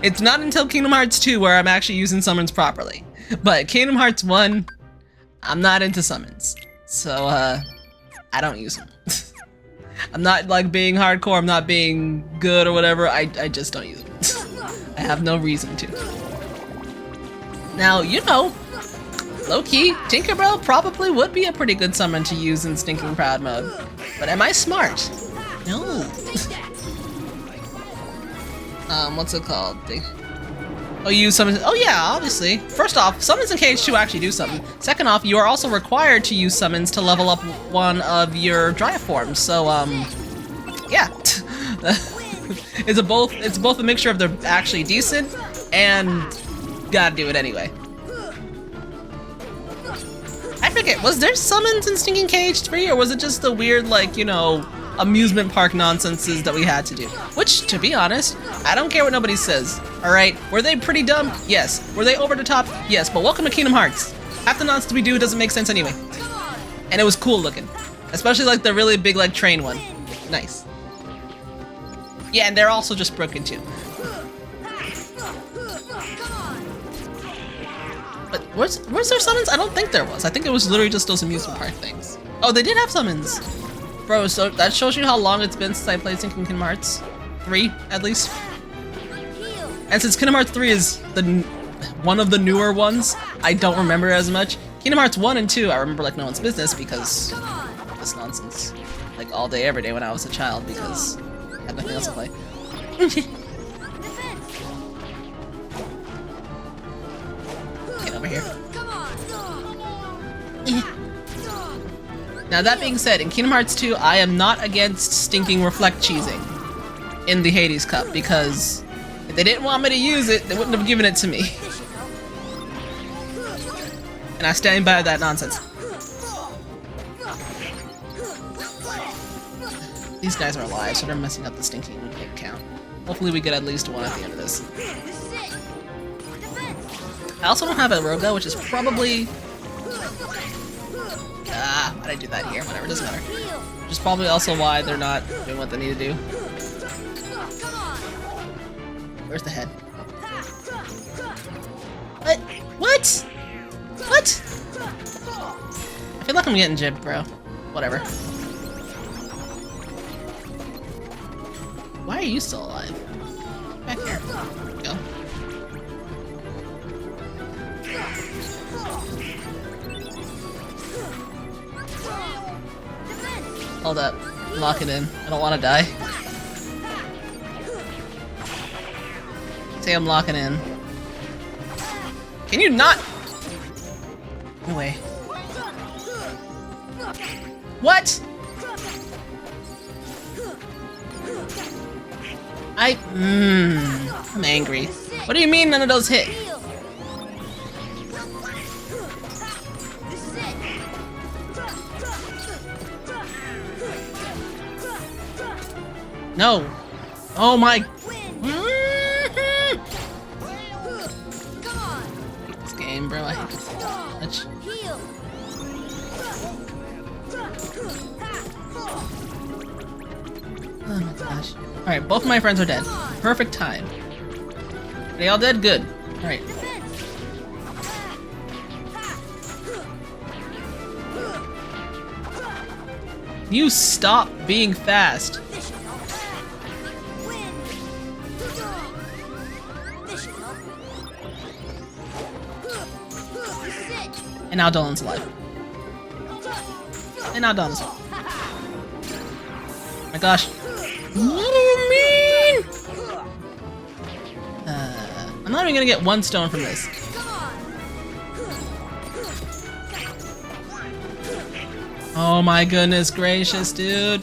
It's not until Kingdom Hearts 2 where I'm actually using summons properly. But Kingdom Hearts 1, I'm not into summons. So, I don't use them. I'm not like being hardcore, I'm not being good or whatever, I just don't use them. I have no reason to. Now, you know, low-key, Tinkerbell probably would be a pretty good summon to use in Stinking Proud mode. But am I smart? No. What's it called? Oh, you use summons? Oh yeah, obviously. First off, summons in KH2 actually do something. Second off, you are also required to use summons to level up one of your dry forms. So, yeah. It's both a mixture of they're actually decent and gotta do it anyway. I forget, was there summons in Stinking Cage 3, or was it just the weird, like, you know, amusement park nonsenses that we had to do? Which, to be honest, I don't care what nobody says, alright? Were they pretty dumb? Yes. Were they over the top? Yes, but welcome to Kingdom Hearts. Half the nonsense we do doesn't make sense anyway. And it was cool looking. Especially, like, the really big, like, train one. Nice. Yeah, and they're also just broken, too. But was there summons? I don't think there was. I think it was literally just those amusement park things. Oh, they did have summons! Bro, so that shows you how long it's been since I played Kingdom Hearts 3, at least. And since Kingdom Hearts 3 is one of the newer ones, I don't remember as much. Kingdom Hearts 1 and 2, I remember like no one's business because of this nonsense. Like all day, every day when I was a child because I had nothing else to play. Get over here. Now that being said, in Kingdom Hearts 2, I am not against stinking reflect cheesing in the Hades Cup because if they didn't want me to use it, they wouldn't have given it to me. And I stand by that nonsense. These guys are alive, so they're messing up the stinking hit count. Hopefully we get at least one at the end of this. I also don't have a Roga, which is probably... why'd I do that here? Whatever, doesn't matter. Which is probably also why they're not doing what they need to do. Where's the head? What? What? What? I feel like I'm getting jibbed, bro. Whatever. Why are you still alive? Back here. There we go. Hold up. Lock it in. I don't want to die. Say I'm locking in. Can you not? No way. What? I'm angry. What do you mean none of those hit? No. Oh my. I hate this game, bro. I hate this so much. Oh my gosh. Alright, both of my friends are dead. Perfect time. Are they all dead? Good. Alright. You stop being fast. And now Dolan's alive. And now Dolan's alive. Oh my gosh. What do you mean? I'm not even gonna get one stone from this. Oh my goodness gracious, dude.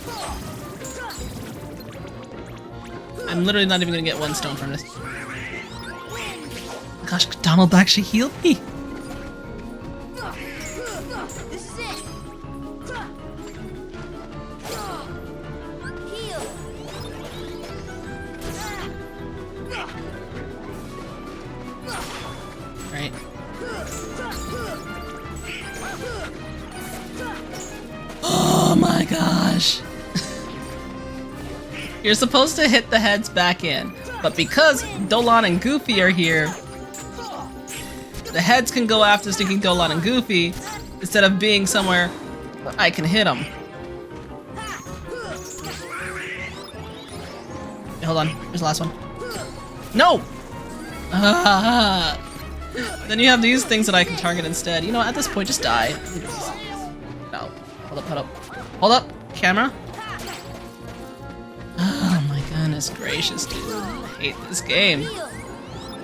I'm literally not even gonna get one stone from this. Gosh, Donald actually healed me. Right. Oh my gosh. You're supposed to hit the heads back in, but because Dolan and Goofy are here, the heads can go after stinking Dolan and Goofy instead of being somewhere where I can hit them. Hey, hold on, here's the last one. No! Then you have these things that I can target instead. You know, at this point, just die. No. Hold up, hold up. Hold up! Camera? Oh my goodness gracious, dude. I hate this game.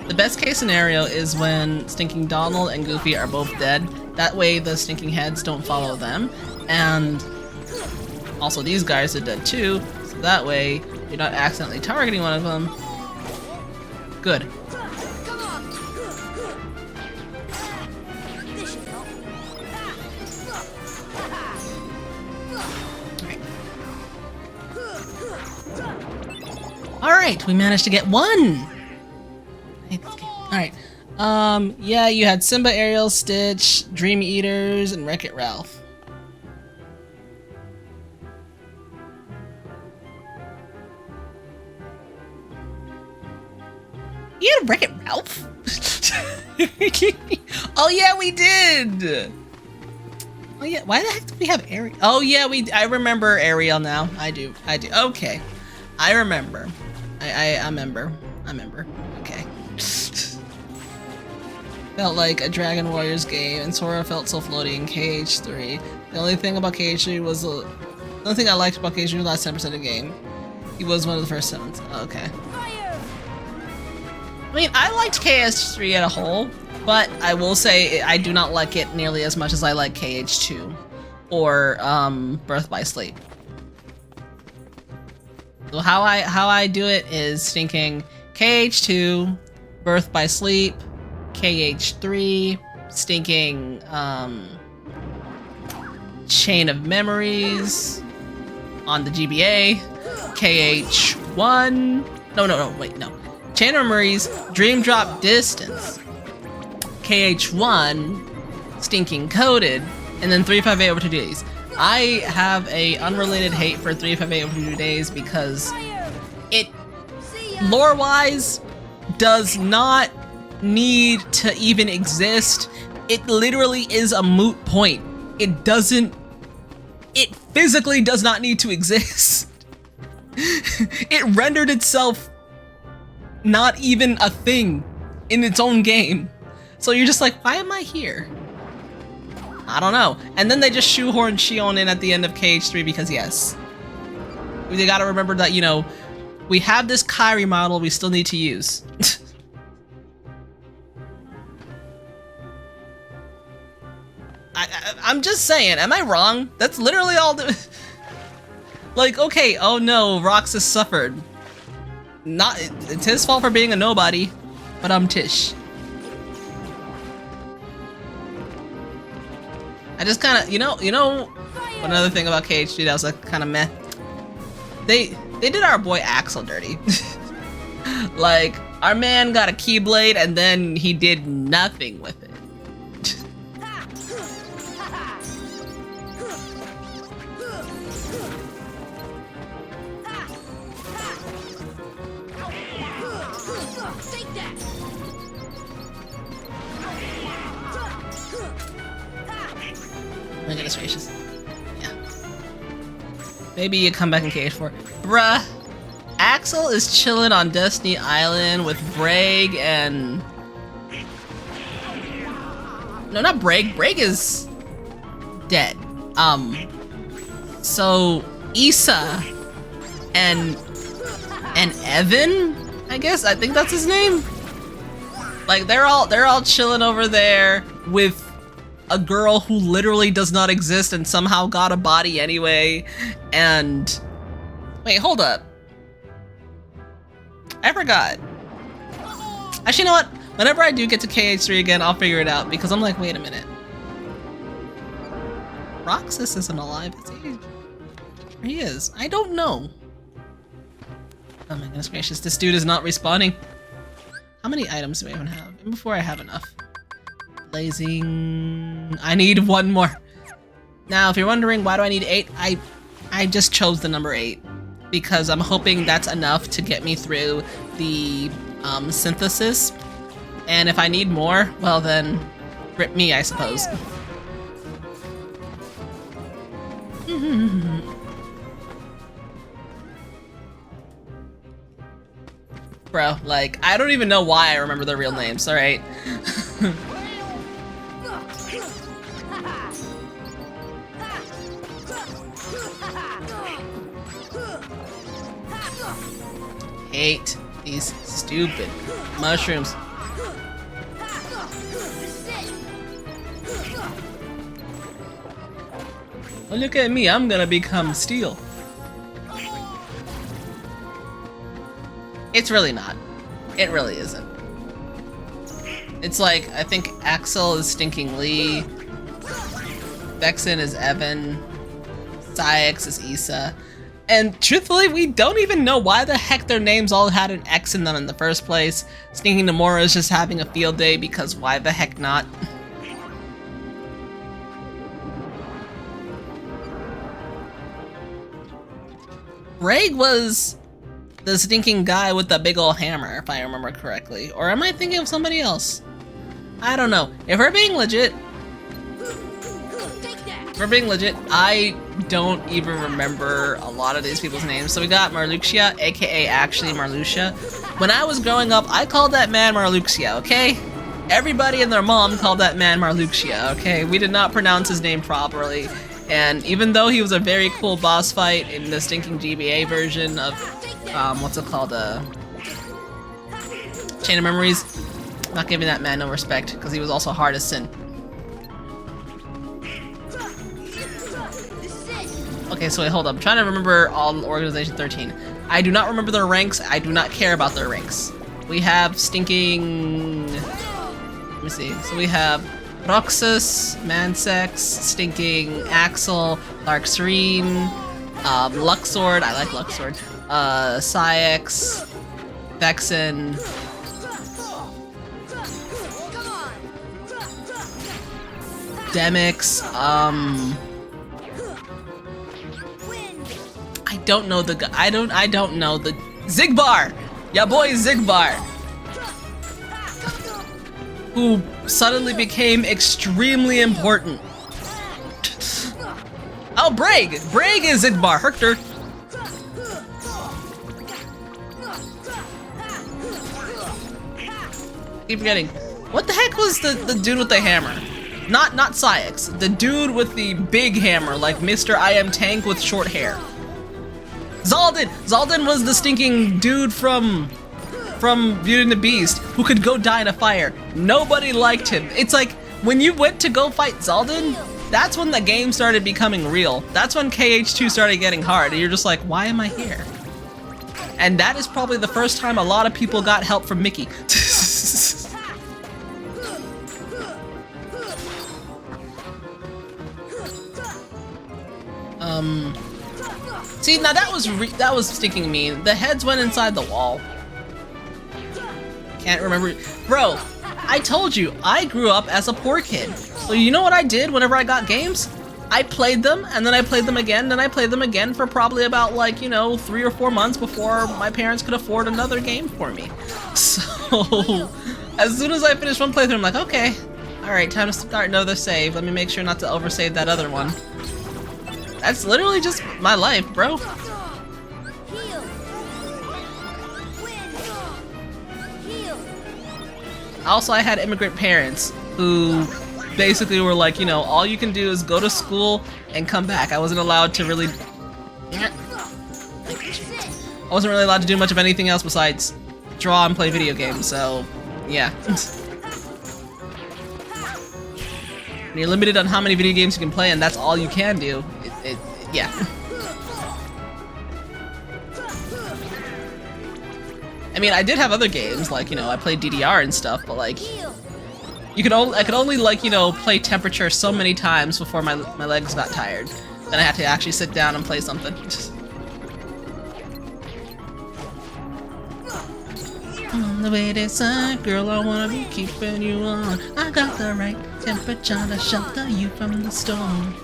The best case scenario is when stinking Donald and Goofy are both dead. That way the stinking heads don't follow them. And also these guys are dead too. So that way you're not accidentally targeting one of them. Good. Alright, we managed to get one! Alright. Yeah, you had Simba, Ariel, Stitch, Dream Eaters, and Wreck-It Ralph. You had Wreck-It Ralph? Oh yeah, we did! Oh yeah, why the heck did we have Ariel? Oh yeah, I remember Ariel now. I do. Okay. I remember. I remember. Okay. Felt like a Dragon Warriors game, and Sora felt so floaty in KH3. The only thing about KH3 was the only thing I liked about KH3 was the last 10% of the game. He was one of the first 7s. Okay. I mean, I liked KH3 as a whole, but I will say I do not like it nearly as much as I like KH2 or Birth by Sleep. So how I do it is thinking KH2, Birth by Sleep, KH3, stinking Chain of Memories on the GBA, KH1, no. Chain of Memories, Dream Drop Distance, KH1, Stinking Coded, and then 358 over 2 days. I have a unrelated hate for 358 over 2 days because it, lore-wise, does not need to even exist. It literally is a moot point. It physically does not need to exist. It rendered itself not even a thing in its own game. So you're just like, why am I here? I don't know. And then they just shoehorn Shion in at the end of KH3 because yes. We gotta remember that, you know, we have this Kairi model we still need to use. I'm just saying, am I wrong? That's literally all the... Like, okay, oh no, Roxas suffered. It's his fault for being a nobody, but I'm Tish. I just kind of, you know, another thing about KH2 that was like kind of meh. They did our boy Axel dirty. Like, our man got a Keyblade and then he did nothing with it. My goodness gracious. Yeah. Maybe you come back in KH4. Bruh. Axel is chilling on Destiny Island with Braig and... No, not Braig. Braig is... dead. So... Issa... and Evan? I guess? I think that's his name? Like, they're all chilling over there with a girl who literally does not exist and somehow got a body anyway, and... Wait, hold up. I forgot. Actually, you know what? Whenever I do get to KH3 again, I'll figure it out, because I'm like, wait a minute. Roxas isn't alive, is he? He is. I don't know. Oh my goodness gracious, this dude is not respawning. How many items do I even have? And before I have enough. Blazing... I need one more. Now, if you're wondering why do I need 8, I just chose the number 8. Because I'm hoping that's enough to get me through the synthesis. And if I need more, well then, rip me, I suppose. Bro, like, I don't even know why I remember their real names, alright? Hate these stupid mushrooms. Well, look at me, I'm gonna become steel. It's really not. It really isn't. It's like, I think Axel is Stinking Lee, Vexen is Evan, Saix is Issa. And truthfully, we don't even know why the heck their names all had an X in them in the first place. Stinking Nomura is just having a field day because why the heck not? Reg was the stinking guy with the big ol' hammer, if I remember correctly. Or am I thinking of somebody else? I don't know. If we're being legit, I don't even remember a lot of these people's names. So we got Marluxia, aka actually Marluxia. When I was growing up, I called that man Marluxia, okay? Everybody and their mom called that man Marluxia, okay? We did not pronounce his name properly. And even though he was a very cool boss fight in the stinking GBA version of, what's it called, Chain of Memories, not giving that man no respect, because he was also hard as sin. Okay, so wait, hold up. I'm trying to remember all Organization 13. I do not remember their ranks. I do not care about their ranks. We have stinking... Let me see. So we have Roxas, Mansex, stinking Axel, Dark Serene, Luxord. I like Luxord. Cyax, Vexen, Demix, I don't know the guy. I don't know the Zigbar. Yeah, boy, Zigbar, who suddenly became extremely important. Oh, Brag! Brag is Zigbar. Herchter. Keep forgetting. What the heck was the dude with the hammer? Not Cyax. The dude with the big hammer, like Mr. I Am Tank with short hair. Zaldin! Zaldin was the stinking dude from Beauty and the Beast who could go die in a fire. Nobody liked him. It's like, when you went to go fight Zaldin, that's when the game started becoming real. That's when KH2 started getting hard, and you're just like, why am I here? And that is probably the first time a lot of people got help from Mickey. See, now that was stinking mean. The heads went inside the wall. Can't remember. Bro, I told you, I grew up as a poor kid. So you know what I did whenever I got games? I played them, and then I played them again, then I played them again for probably about, like, you know, 3 or 4 months before my parents could afford another game for me. So, as soon as I finished one playthrough, I'm like, okay, alright, time to start another save. Let me make sure not to oversave that other one. That's literally just my life, bro. Also, I had immigrant parents who basically were like, you know, all you can do is go to school and come back. I wasn't allowed to really... I wasn't really allowed to do much of anything else besides draw and play video games, so yeah. And you're limited on how many video games you can play, and that's all you can do. Yeah. I mean, I did have other games, like, you know, I played DDR and stuff, but like, I could only like, you know, play Temperature so many times before my legs got tired. Then I had to actually sit down and play something. On the way this side, girl, I wanna be keeping you on. I got the right temperature to shelter you from the storm.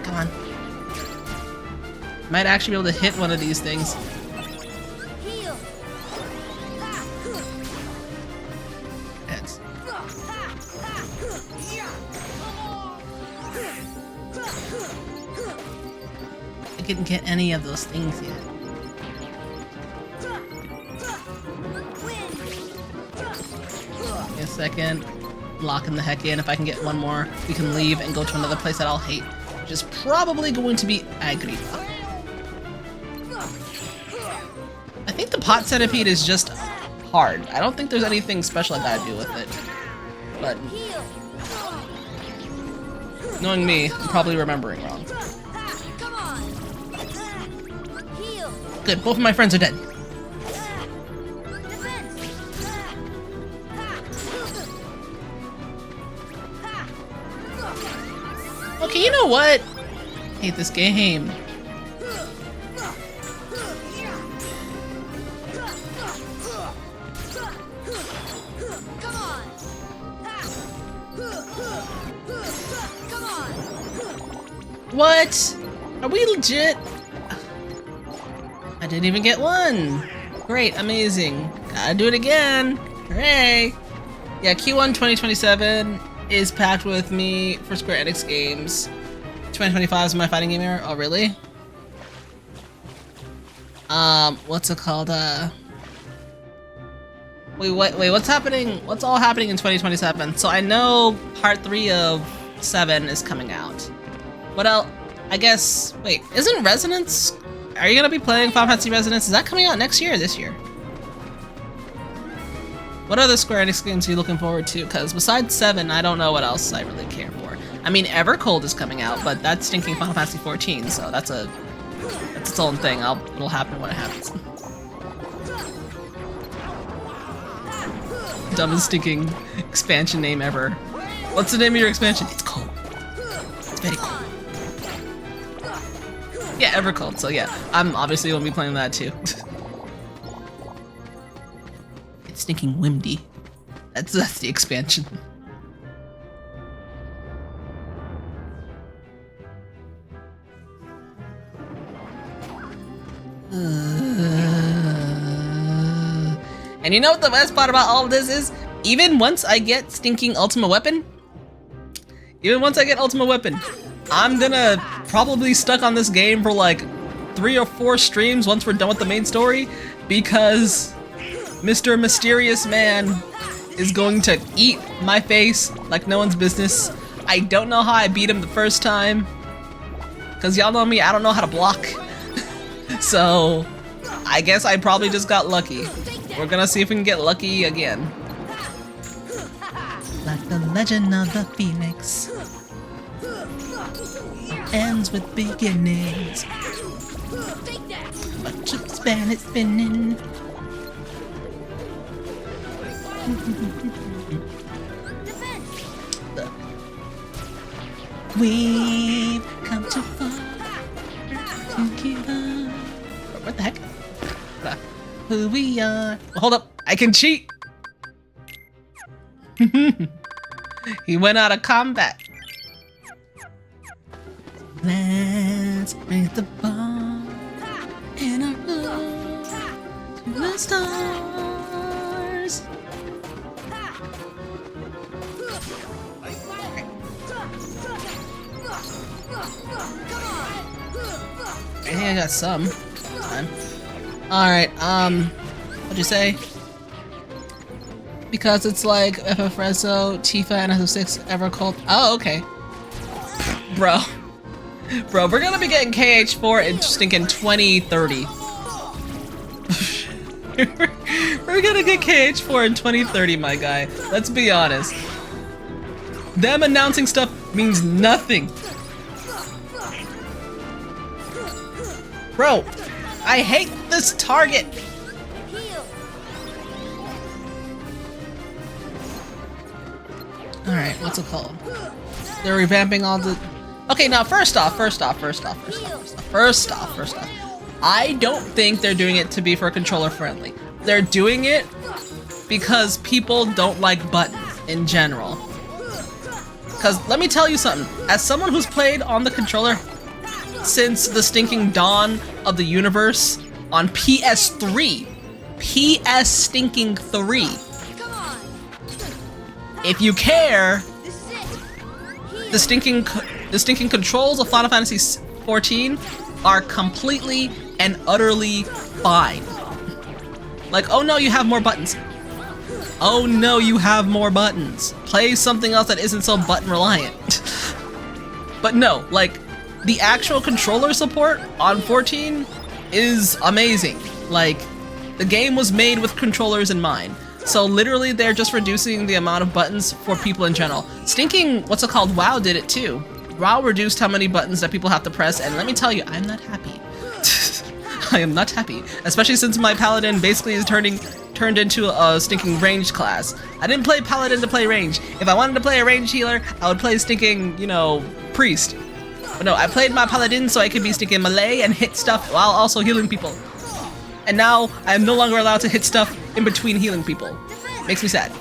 Come on. Might actually be able to hit one of these things. Heads. I didn't get any of those things yet. Give me a second. Locking the heck in. If I can get one more, we can leave and go to another place that I'll hate. Which is probably going to be Agrippa. I think the pot centipede is just hard. I don't think there's anything special I gotta do with it. But knowing me, I'm probably remembering wrong. Good, both of my friends are dead. Okay, you know what? I hate this game. What? Are we legit? I didn't even get one. Great, amazing. Gotta do it again. Hooray! Yeah, Q1 2027 is packed with me for Square Enix games. 2025 is my fighting game era. Oh, really? What's it called? Wait, what's happening? What's all happening in 2027? So I know part 3 of 7 is coming out. What else? I guess, wait, isn't Resonance? Are you gonna be playing Final Fantasy Resonance? Is that coming out next year or this year? What other Square Enix games are you looking forward to? Because besides 7, I don't know what else I really care for. I mean, Evercold is coming out, but that's stinking Final Fantasy 14, so that's its own thing. It'll happen when it happens. Dumbest stinking expansion name ever. What's the name of your expansion? It's cold. It's very cold. Yeah, Evercold, so yeah. I'm obviously gonna be playing that too. It's stinking windy. That's the expansion. And you know what the best part about all of this is? Even once I get stinking Ultimate Weapon, I'm gonna probably stuck on this game for like 3 or 4 streams once we're done with the main story, because Mr. Mysterious Man is going to eat my face like no one's business. I don't know how I beat him the first time, because y'all know me, I don't know how to block. So I guess I probably just got lucky. We're gonna see if we can get lucky again. Like the legend of the Phoenix ends with beginnings. But your span is spinning. We've come too far to give up. What the heck? Who we are. Well, hold up, I can cheat. He went out of combat. Let's raise the bar in our road to the stars. I think I got some time. Alright, what'd you say? Because it's like FF Rezo, Tifa, and SF6 Evercold. Oh, okay. Bro, we're gonna be getting KH4 in stinking 2030. We're gonna get KH4 in 2030, my guy. Let's be honest. Them announcing stuff means nothing. Bro, I hate this target. Alright, what's it called? They're revamping all the... Okay, now first off. I don't think they're doing it to be for controller friendly. They're doing it because people don't like buttons in general. Because let me tell you something, as someone who's played on the controller since the stinking dawn of the universe on PS3, PS stinking 3. If you care, the stinking controls of Final Fantasy XIV are completely and utterly fine. Like, oh no, you have more buttons. Oh no, you have more buttons. Play something else that isn't so button reliant. But no, like, the actual controller support on 14 is amazing. Like, the game was made with controllers in mind. So literally they're just reducing the amount of buttons for people in general. Stinking, what's it called, WoW did it too. WoW reduced how many buttons that people have to press, and let me tell you, I'm not happy. I am not happy. Especially since my paladin basically is turned into a stinking ranged class. I didn't play paladin to play range. If I wanted to play a ranged healer, I would play stinking, you know, priest. But no, I played my paladin so I could be stinking melee and hit stuff while also healing people. And now I am no longer allowed to hit stuff in between healing people. Makes me sad.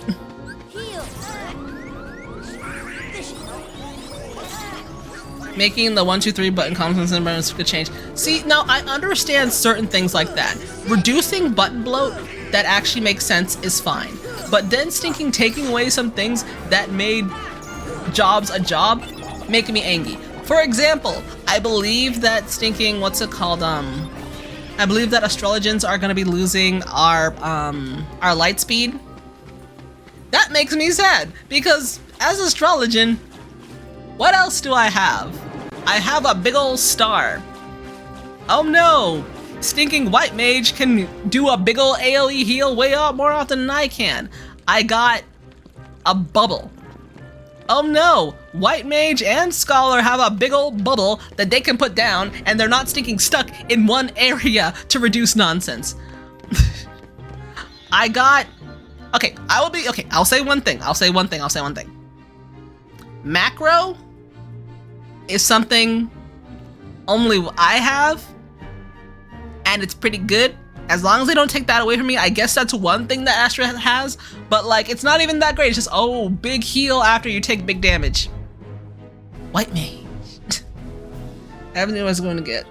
Making the 1, 2, 3 button combos and buttons could change. See, now I understand certain things like that. Reducing button bloat that actually makes sense is fine. But then stinking taking away some things that made jobs a job, making me angry. For example, I believe that stinking, what's it called? I believe that astrologians are gonna be losing our light speed. That makes me sad because as astrologian, what else do I have? I have a big ol' star. Oh no! Stinking white mage can do a big ol' AoE heal way up more often than I can. I got a bubble. Oh no! White mage and scholar have a big ol' bubble that they can put down and they're not stinking stuck in one area to reduce nonsense. I got... Okay, I'll say one thing. Macro is something only I have, and it's pretty good. As long as they don't take that away from me, I guess that's one thing that Astra has, but like, it's not even that great. It's just, oh, big heal after you take big damage. White mage. I haven't knew what I was going to get.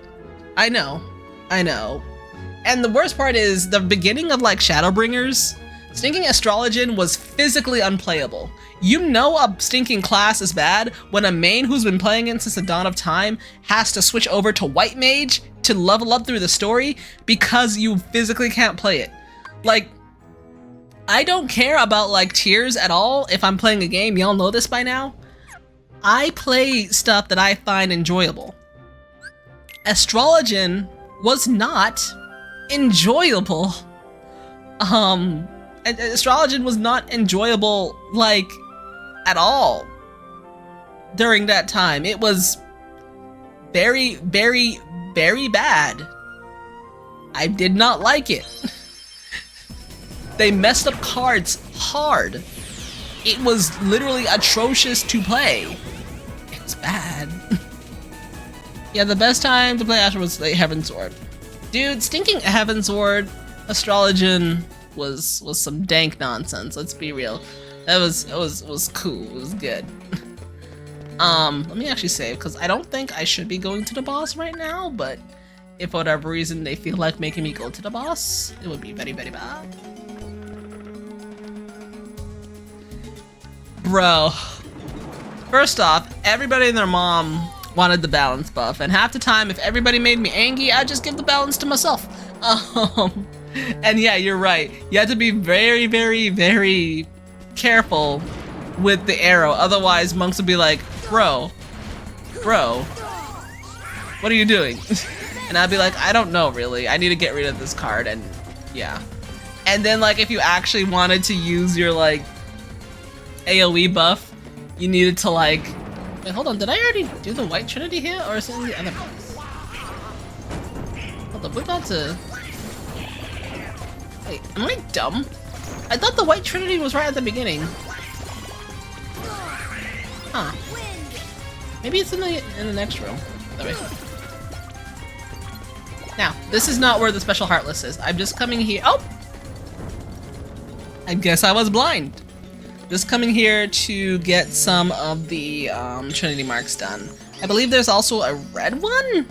I know. And the worst part is, the beginning of like Shadowbringers, stinking astrologian was physically unplayable. You know a stinking class is bad when a main who's been playing it since the dawn of time has to switch over to white mage to level up through the story because you physically can't play it. Like, I don't care about like tiers at all if I'm playing a game, y'all know this by now. I play stuff that I find enjoyable. Astrologian was not enjoyable. Astrologian was not enjoyable, like, at all during that time. It was very, very, very bad. I did not like it. They messed up cards hard. It was literally atrocious to play. It's bad. Yeah, the best time to play Astra was like Heavensward. Dude, stinking Heavensward, Astrologian was some dank nonsense. Let's be real. That was cool. It was good. Let me actually save because I don't think I should be going to the boss right now. But if for whatever reason they feel like making me go to the boss, it would be very, very bad. Bro, first off, everybody and their mom wanted the balance buff, and half the time, if everybody made me angry, I'd just give the balance to myself. And yeah, you're right. You have to be very, very, very careful with the arrow. Otherwise, monks would be like, bro, what are you doing? And I'd be like, I don't know, really. I need to get rid of this card, and yeah. And then, like, if you actually wanted to use your, like, AoE buff, you needed to, like... Wait, hold on. Did I already do the White Trinity here, or is it in the other place? Hold up, we're about to... Wait, am I dumb? I thought the White Trinity was right at the beginning. Huh. Maybe it's in the next room. That way. Now, this is not where the special Heartless is. I'm just coming here. Oh! I guess I was blind. Just coming here to get some of the Trinity marks done. I believe there's also a red one?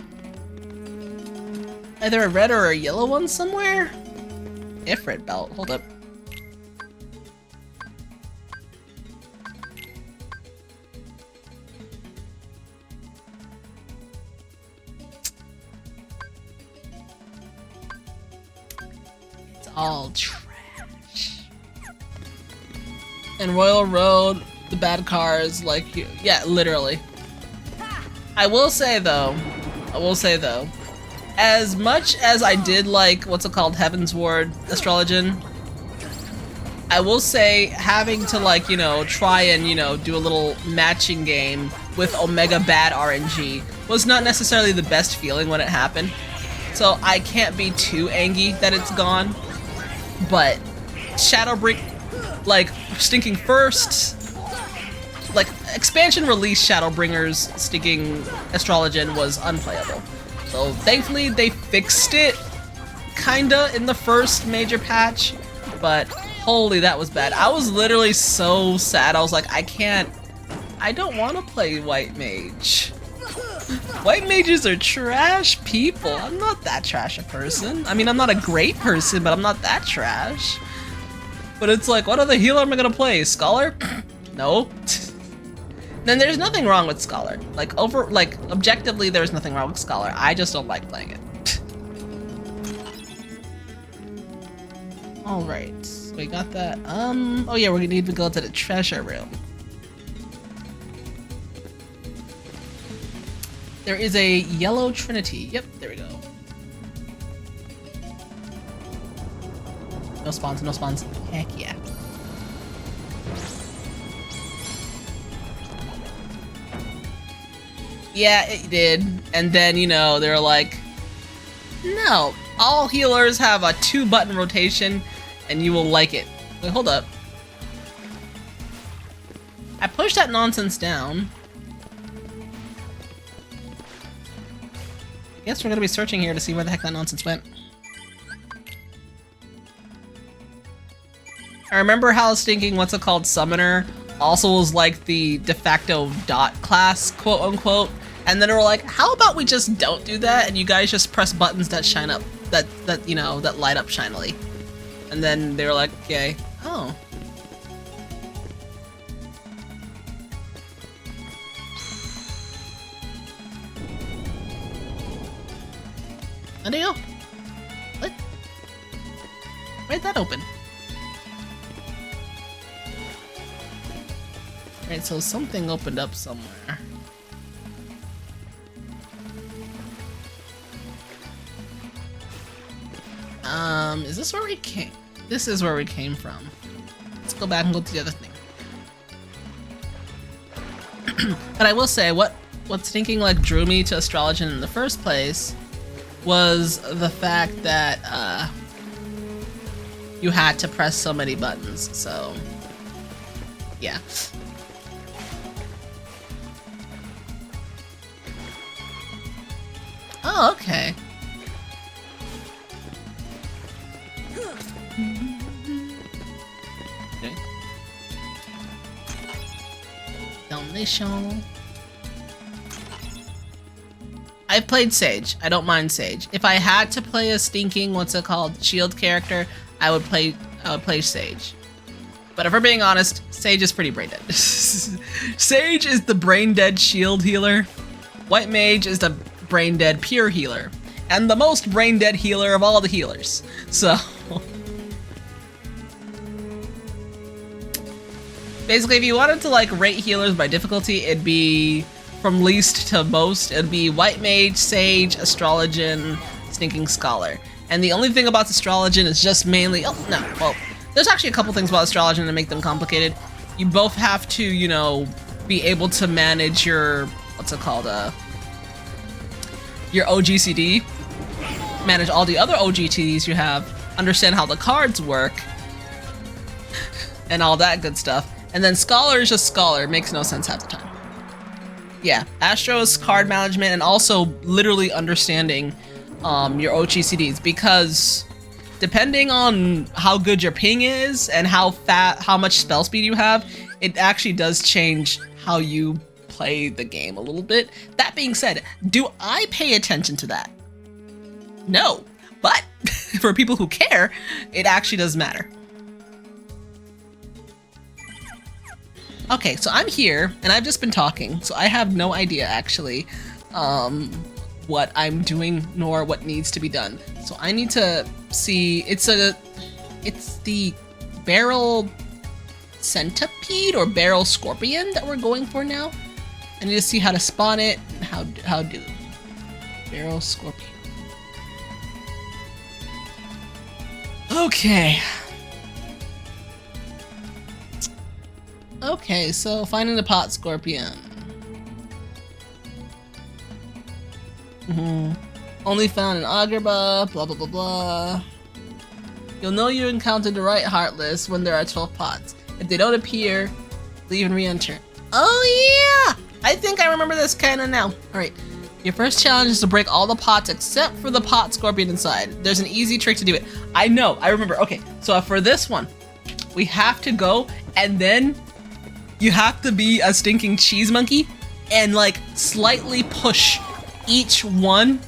Either a red or a yellow one somewhere? Ifrit belt. Hold up. It's all trash. And Royal Road, the bad cars, like, yeah, literally. I will say though, as much as I did like, what's it called, Heavensward Astrologian, I will say having to, like, you know, try and, you know, do a little matching game with Omega bad RNG was not necessarily the best feeling when it happened. So I can't be too angry that it's gone. But Shadowbring, like, stinking first, like, expansion release Shadowbringers stinking Astrologian was unplayable. So thankfully they fixed it, kinda, in the first major patch, but holy, that was bad. I was literally so sad. I was like, I don't want to play White Mage. White mages are trash people. I'm not that trash a person. I mean, I'm not a great person, but I'm not that trash. But it's like, what other healer am I gonna play? Scholar? No. Then there's nothing wrong with Scholar. Like, objectively, there's nothing wrong with Scholar. I just don't like playing it. Alright, we got that. Oh yeah, we're gonna need to go to the treasure room. There is a yellow trinity. Yep, there we go. No spawns, no spawns. Heck yeah. Yeah, it did. And then, you know, they're like, no, all healers have a 2-button rotation and you will like it. Wait, hold up. I pushed that nonsense down. I guess we're gonna be searching here to see where the heck that nonsense went. I remember how stinking what's it called summoner also was like the de facto dot class, quote unquote. And then they were like, how about we just don't do that and you guys just press buttons that shine up, that you know, that light up shinily. And then they were like, okay, oh. How'd it go? What? Where'd that open? Alright, so something opened up somewhere. Is this where we came? This is where we came from. Let's go back and go to the other thing. But I will say, what's thinking like drew me to Astrologian in the first place was the fact that you had to press so many buttons, so yeah. Oh, okay. Okay. Donation. I've played Sage. I don't mind Sage. If I had to play a stinking, what's it called, shield character, I would play Sage. But if we're being honest, Sage is pretty brain dead. Sage is the brain dead shield healer. White Mage is the brain dead pure healer. And the most brain dead healer of all the healers. So basically, if you wanted to like rate healers by difficulty, it'd be from least to most. It'd be White Mage, Sage, Astrologian, Stinking Scholar. And the only thing about Astrologian is just mainly, oh no, well, there's actually a couple things about Astrologian that make them complicated. You both have to, you know, be able to manage your, what's it called, your OGCD, manage all the other OGTs you have, understand how the cards work, and all that good stuff. And then Scholar is just Scholar, makes no sense half the time. Yeah, Astro is card management and also literally understanding your OGCDs, because depending on how good your ping is and how much spell speed you have, it actually does change how you play the game a little bit. That being said, do I pay attention to that? No, but for people who care, it actually does matter. Okay, so I'm here, and I've just been talking, so I have no idea, actually, what I'm doing, nor what needs to be done. So I need to see, it's the barrel centipede, or barrel scorpion that we're going for now. I need to see how to spawn it, and how do. Barrel scorpion. Okay. Okay, so finding the pot scorpion. Only found in Agrabah, blah blah blah blah. You'll know you encountered the right Heartless when there are 12 pots. If they don't appear, leave and re-enter. Oh yeah! I think I remember this kinda now. Alright, your first challenge is to break all the pots except for the pot scorpion inside. There's an easy trick to do it. I know, I remember. Okay, so for this one, we have to go and then you have to be a stinking cheese monkey and like slightly push each one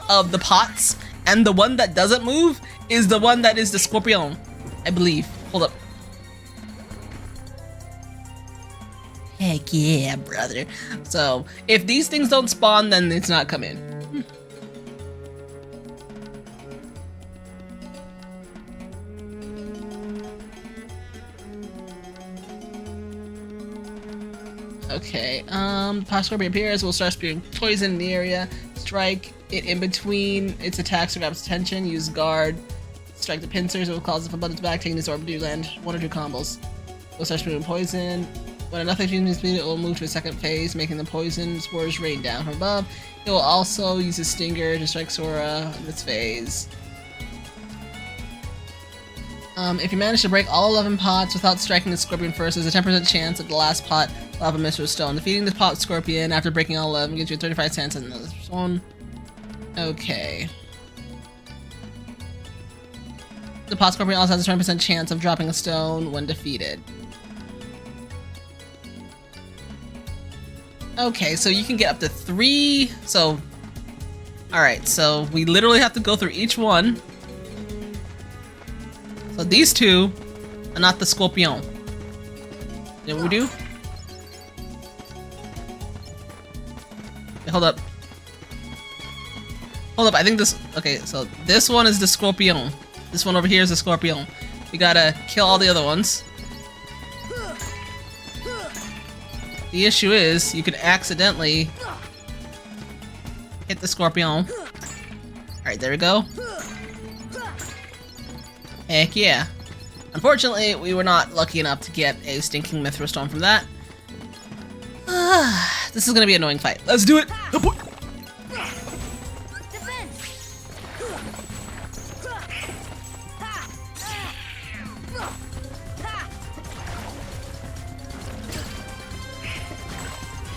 of the pots, and the one that doesn't move is the one that is the scorpion, I believe. Hold up. Heck yeah, brother. So if these things don't spawn, then it's not coming. Okay, Pot Scorpion appears, will start spewing poison in the area. Strike it in between its attacks to grab its attention. Use guard. Strike the pincers, it will cause the abundance back, taking this orb to land 1 or 2 combos. It will start spewing poison. When enough fusion is completed, it will move to a second phase, making the poison spores rain down from above. It will also use its stinger to strike Sora in this phase. If you manage to break all 11 pots without striking the scorpion first, there's a 10% chance that the last pot will have a Mythril Stone. Defeating the pot scorpion after breaking all 11 gives you a 35 chance on another one. Okay. The pot scorpion also has a 20% chance of dropping a stone when defeated. Okay, so you can get up to 3. So, alright, so we literally have to go through each one. So these 2 are not the scorpion. You know what we do? Wait, hold up. Hold up, I think this... Okay, so this one is the scorpion. This one over here is the scorpion. We gotta kill all the other ones. The issue is, you could accidentally hit the scorpion. Alright, there we go. Heck yeah. Unfortunately, we were not lucky enough to get a stinking Mythril Stone from that. This is gonna be an annoying fight. Let's do it!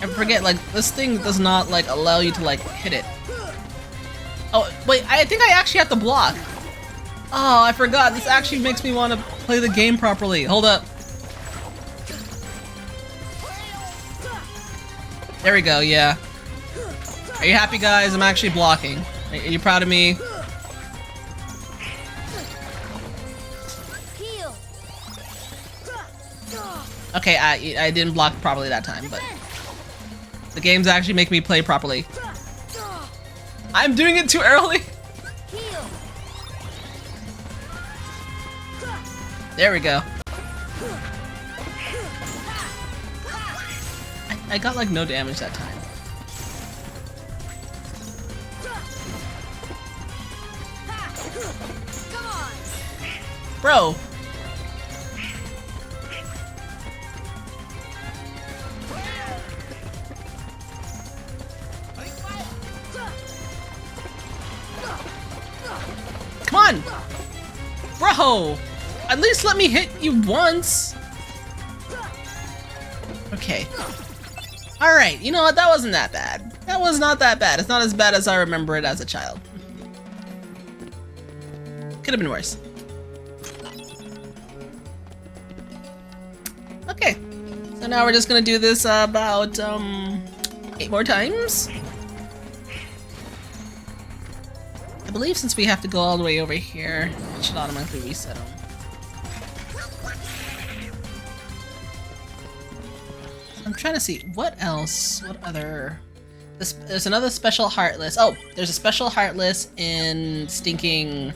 And forget, like, this thing does not, like, allow you to, like, hit it. Oh, wait, I think I actually have to block. Oh, I forgot. This actually makes me want to play the game properly. Hold up. There we go, yeah. Are you happy, guys? I'm actually blocking. Are you proud of me? Okay, I didn't block properly that time, but... the game's actually making me play properly. I'm doing it too early! There we go. I got like no damage that time. Bro! Come on! Bro! At least let me hit you once! Okay. Alright, you know what? That wasn't that bad. That was not that bad. It's not as bad as I remember it as a child. Could have been worse. Okay. So now we're just gonna do this about, 8 more times? I believe since we have to go all the way over here, it should automatically reset them. I'm trying to see what else, what other... There's another special Heartless. Oh, there's a special Heartless in stinking...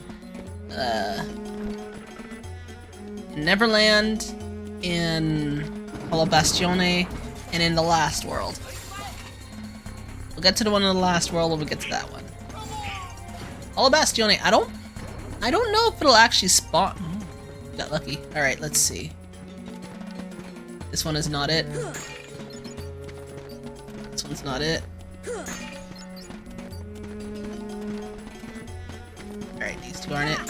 in Neverland, in Hollow Bastione, and in the Last World. We'll get to the one in the Last World when we get to that one. Hollow Bastione, I don't know if it'll actually spawn. Got lucky. Alright, let's see. This one is not it. This one's not it. Alright, these two aren't it.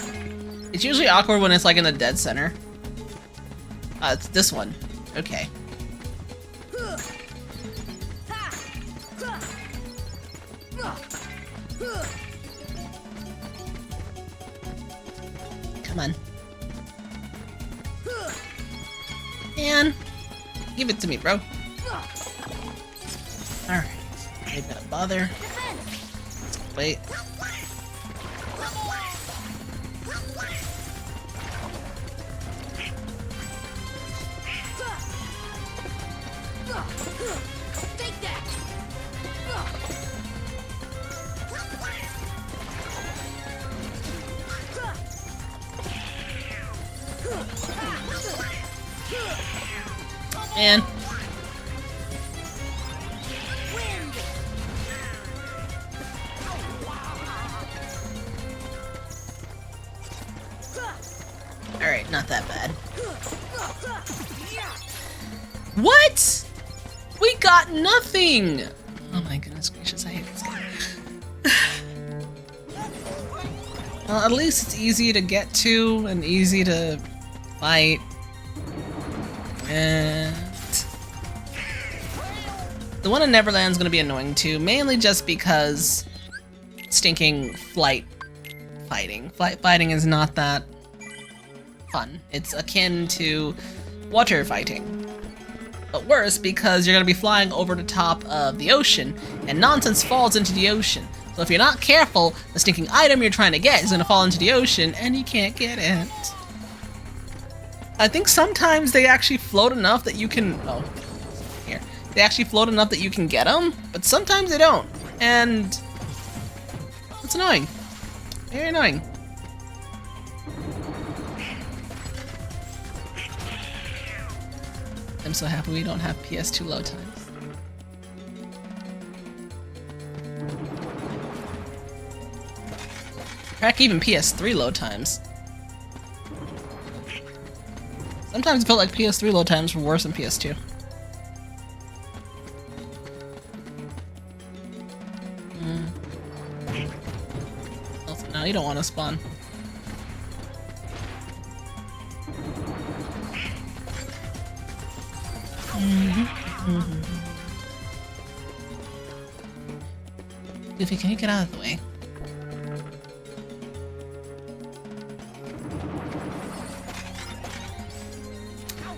It's usually awkward when it's like in the dead center. It's this one. Okay. Come on. Man. Give it to me, bro. Alright. Ain't gonna bother. Let's wait. Take that. Man. Alright, not that bad. What? We got nothing! Oh my goodness gracious, I hate this game. Well, at least it's easy to get to and easy to fight. And the one in Neverland's gonna be annoying too, mainly just because stinking flight fighting. Flight fighting is not that fun. It's akin to water fighting. But worse because you're gonna be flying over the top of the ocean and nonsense falls into the ocean. So if you're not careful, the stinking item you're trying to get is gonna fall into the ocean and you can't get it. I think sometimes they actually float enough that you can... Oh, here. They actually float enough that you can get them, but sometimes they don't. And it's annoying. Very annoying. I'm so happy we don't have PS2 load times. Heck, even PS3 load times. Sometimes it felt like PS3 load times were worse than PS2. Also, no, you don't want to spawn. Goofy, can you get out of the way?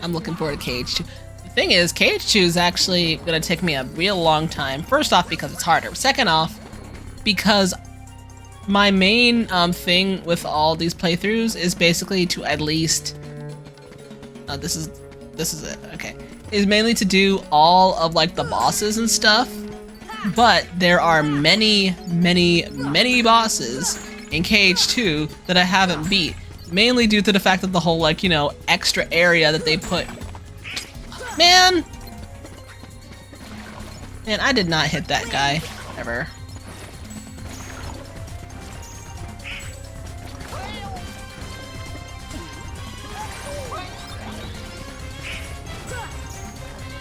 I'm looking forward to KH2. The thing is, KH2 is actually gonna take me a real long time. First off, because it's harder. Second off, because my main thing with all these playthroughs is basically to at least this is it. Okay, is mainly to do all of like the bosses and stuff. But there are many bosses in KH2 that I haven't beat. Mainly due to the fact that the whole, like, you know, extra area that they put... Man, I did not hit that guy, ever.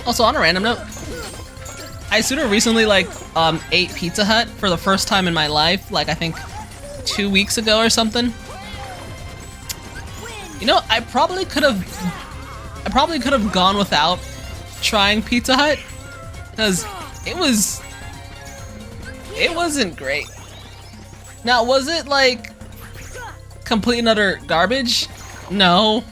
Also, on a random note, I sort of recently, like, ate Pizza Hut for the first time in my life, like, I think 2 weeks ago or something. You know, I probably could have gone without trying Pizza Hut, because it wasn't great. Now, was it like complete and utter garbage? No.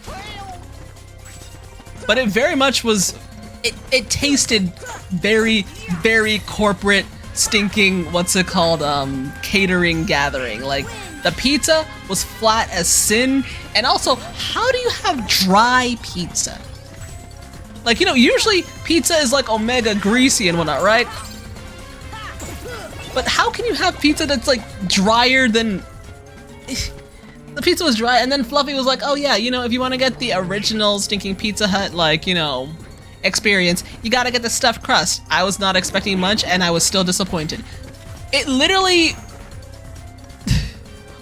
But it very much was, it tasted very corporate, stinking, what's it called, catering gathering. Like, the pizza was flat as sin, and also, how do you have dry pizza? Like, you know, usually pizza is like omega greasy and whatnot, right? But how can you have pizza that's like drier than... The pizza was dry, and then Fluffy was like, oh yeah, you know, if you want to get the original stinking Pizza Hut, like, you know, experience, you gotta get the stuffed crust. I was not expecting much, and I was still disappointed. It literally...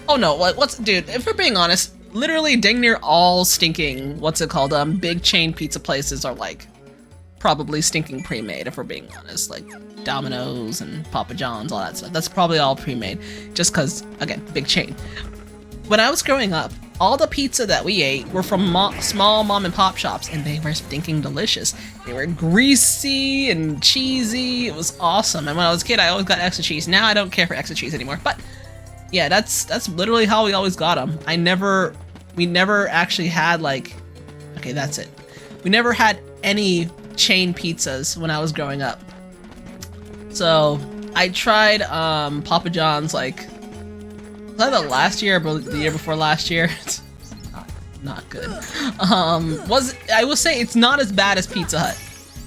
Oh no, what's... Dude, if we're being honest, literally dang near all stinking, what's it called, big chain pizza places are like, probably stinking pre-made, if we're being honest. Like, Domino's and Papa John's, all that stuff. That's probably all pre-made, just cause, again, big chain. When I was growing up, all the pizza that we ate were from small mom and pop shops, and they were stinking delicious. They were greasy and cheesy. It was awesome. And when I was a kid, I always got extra cheese. Now I don't care for extra cheese anymore. But yeah, that's literally how we always got them. We never actually had like, okay, that's it. We never had any chain pizzas when I was growing up. So I tried Papa John's like was that the last year or the year before last year? It's not good. I will say it's not as bad as Pizza Hut.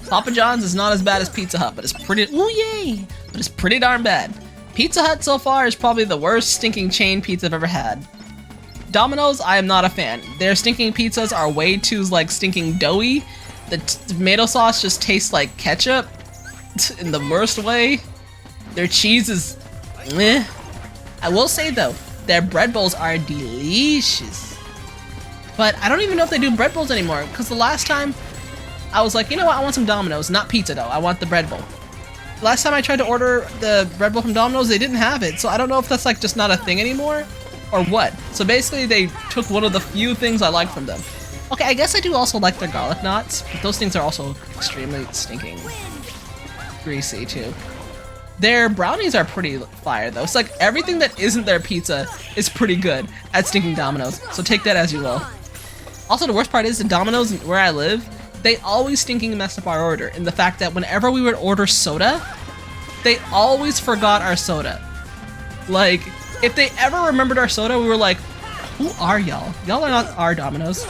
Papa John's is not as bad as Pizza Hut, but it's pretty but it's pretty darn bad. Pizza Hut so far is probably the worst stinking chain pizza I've ever had. Domino's, I am not a fan. Their stinking pizzas are way too like stinking doughy. The tomato sauce just tastes like ketchup in the worst way. Their cheese is meh. I will say though, their bread bowls are delicious. But I don't even know if they do bread bowls anymore, because the last time I was like, you know what, I want some Domino's, not pizza though, I want the bread bowl. Last time I tried to order the bread bowl from Domino's, they didn't have it, so I don't know if that's like just not a thing anymore, or what. So basically they took one of the few things I like from them. Okay, I guess I do also like their garlic knots, but those things are also extremely stinking greasy too. Their brownies are pretty fire though. It's like everything that isn't their pizza is pretty good at stinking Domino's, so take that as you will. Also, the worst part is the Domino's where I live, they always stinking messed up our order in the fact that whenever we would order soda, they always forgot our soda. Like, if they ever remembered our soda, we were like, who are y'all? Y'all are not our Domino's.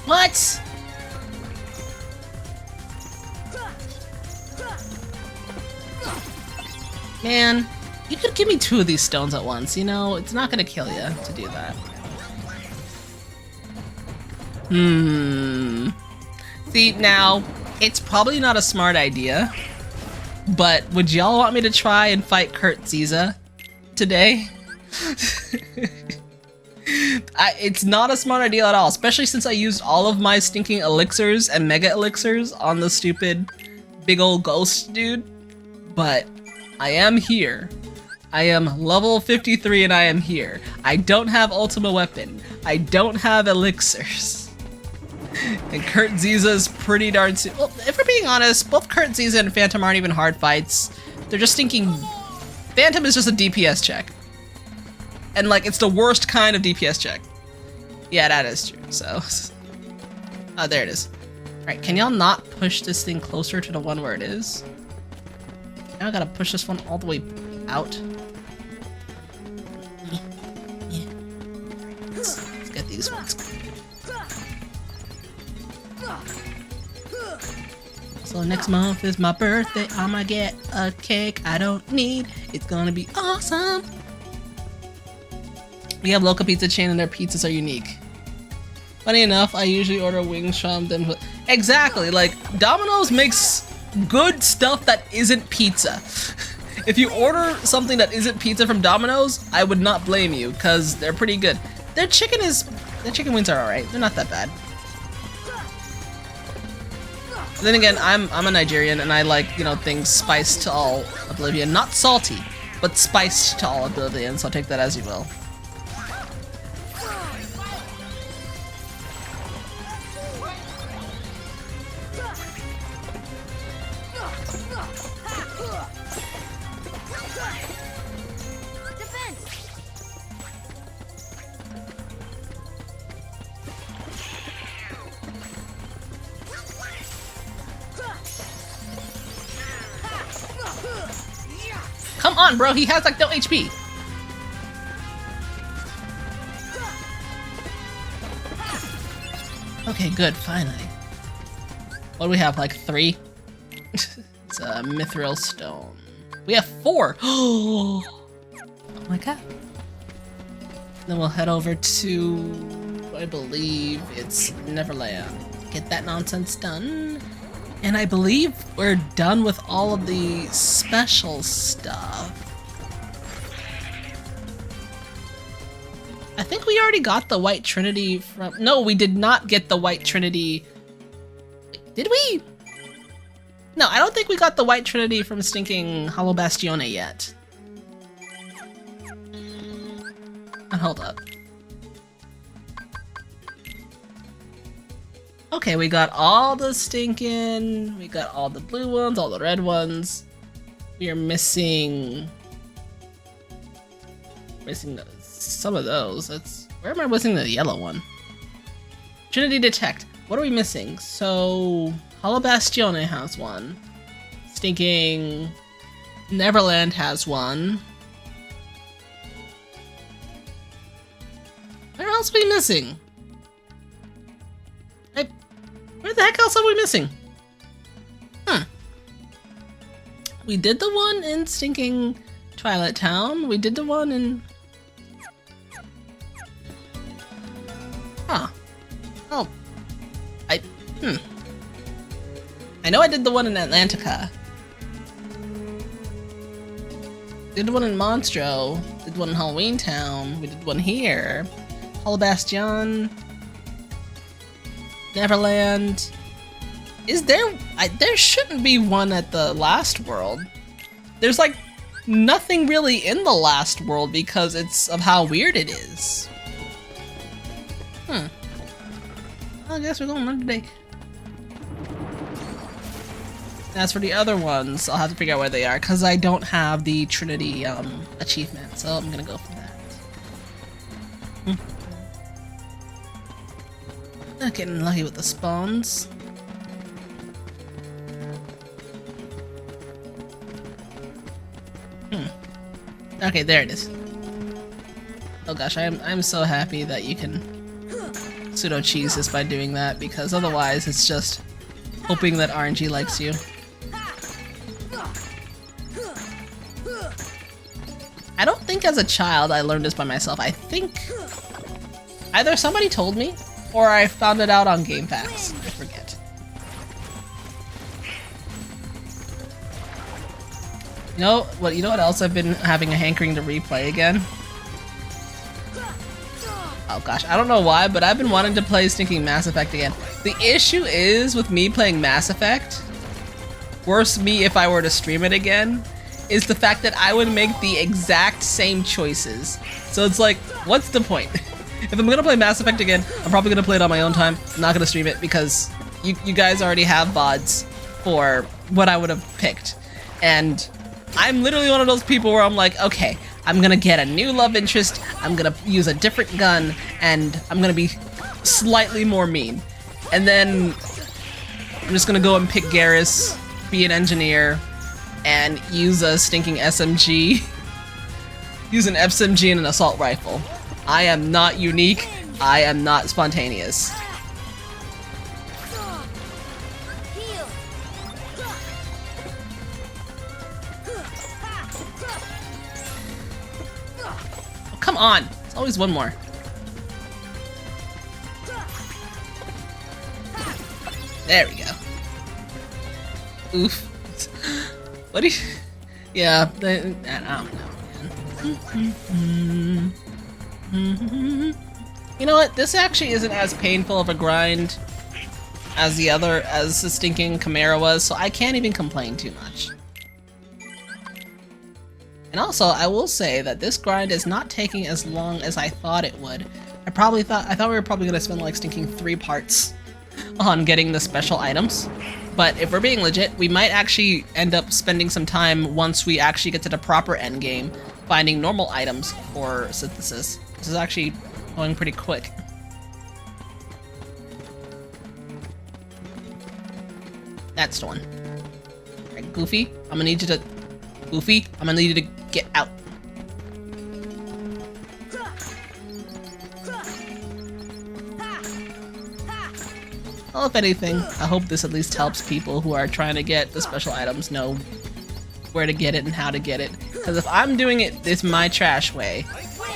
What? Man, you could give me 2 of these stones at once, you know? It's not gonna kill you to do that. See, now, it's probably not a smart idea, but would y'all want me to try and fight Kurt Ziza today? It's not a smart idea at all, especially since I used all of my stinking elixirs and mega elixirs on the stupid big old ghost dude, but I am here. I am level 53 and I am here. I don't have ultimate weapon. I don't have elixirs. And Kurt Ziza's pretty darn soon. Well, if we're being honest, both Kurt Ziza and Phantom aren't even hard fights. They're just stinking... Phantom is just a DPS check. And like, it's the worst kind of DPS check. Yeah, that is true, so... Oh, there it is. Alright, can y'all not push this thing closer to the one where it is? Now I gotta push this one all the way out. Yeah. Let's get these ones. So next month is my birthday. I'ma get a cake I don't need. It's gonna be awesome. We have local pizza chain and their pizzas are unique. Funny enough, I usually order wings from them. Exactly, like Domino's makes good stuff that isn't pizza. If you order something that isn't pizza from Domino's, I would not blame you, because they're pretty good. Their chicken wings are alright. They're not that bad. Then again, I'm a Nigerian and I like, you know, things spiced to all oblivion. Not salty, but spiced to all oblivion, so take that as you will. Come on, bro, he has like no HP. Okay, good, finally. What do we have, like 3? It's a Mythril Stone. We have 4! Oh my god. Then we'll head over to, I believe it's Neverland. Get that nonsense done. And I believe we're done with all of the special stuff. I think we already got the White Trinity from... No, we did not get the White Trinity. Did we? No, I don't think we got the White Trinity from stinking Hollow Bastione yet. Hold up. Okay, we got all the stinking... We got all the blue ones, all the red ones. We are missing... Missing those. some of those. That's where am I missing the yellow one? Trinity Detect. What are we missing? So Hollow Bastione has one. Stinking Neverland has one. Where else are we missing? Where the heck else are we missing? We did the one in Stinking Twilight Town. We did the one in... Huh. Oh. I know I did the one in Atlantica. Did one in Monstro. Did one in Halloween Town. We did one here. Hollow Bastion. Neverland. Is there... there shouldn't be one at the last world. There's like nothing really in the last world because it's of how weird it is. Well, I guess we're going another day. As for the other ones, I'll have to figure out where they are because I don't have the Trinity achievement, so I'm gonna go for that. Not getting lucky with the spawns. Okay, there it is. Oh gosh, I'm so happy that you can pseudo cheese this by doing that because otherwise it's just hoping that RNG likes you. I don't think as a child I learned this by myself. I think either somebody told me or I found it out on Game Facts. I forget. You know what else I've been having a hankering to replay again? Oh gosh, I don't know why, but I've been wanting to play Stinking Mass Effect again. The issue is with me playing Mass Effect, worse me if I were to stream it again, is the fact that I would make the exact same choices. So it's like, what's the point? If I'm gonna play Mass Effect again, I'm probably gonna play it on my own time. I'm not gonna stream it because you guys already have VODs for what I would have picked. And I'm literally one of those people where I'm like, okay, I'm gonna get a new love interest, I'm gonna use a different gun, and I'm gonna be slightly more mean. And then I'm just gonna go and pick Garrus, be an engineer, and use a stinking SMG. Use an SMG and an assault rifle. I am not unique, I am not spontaneous. Oh, come on! It's always one more. There we go. Oof. What do you... Yeah, I don't know, man. You know what? This actually isn't as painful of a grind as the stinking chimera was, so I can't even complain too much. And also, I will say that this grind is not taking as long as I thought it would. I thought we were probably gonna spend like stinking 3 parts on getting the special items. But if we're being legit, we might actually end up spending some time once we actually get to the proper endgame, finding normal items for synthesis. This is actually going pretty quick. That's the one. Alright, Goofy, I'm gonna need you to... Goofy, I'm gonna need you to get out. Well, if anything, I hope this at least helps people who are trying to get the special items know where to get it and how to get it. Because if I'm doing it this my trash way,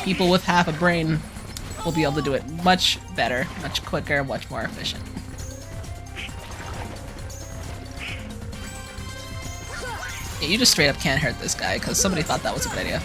people with half a brain will be able to do it much better, much quicker, much more efficient. Yeah, you just straight up can't hurt this guy because somebody thought that was a good idea.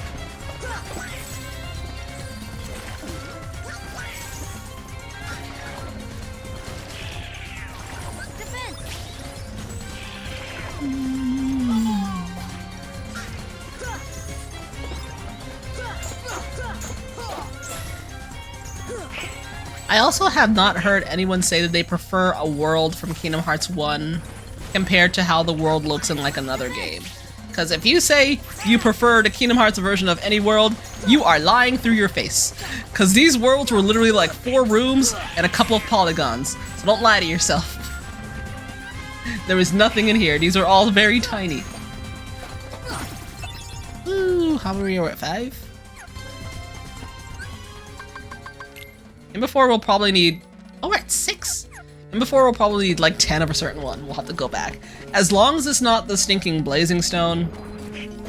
I also have not heard anyone say that they prefer a world from Kingdom Hearts 1 compared to how the world looks in like another game. Because if you say you prefer the Kingdom Hearts version of any world, you are lying through your face. Because these worlds were literally like 4 rooms and a couple of polygons. So don't lie to yourself. There is nothing in here. These are all very tiny. Ooh, how many are we at 5? And before we'll probably need... Oh, we're at 6! And before we'll probably need like 10 of a certain one. We'll have to go back. As long as it's not the stinking blazing stone,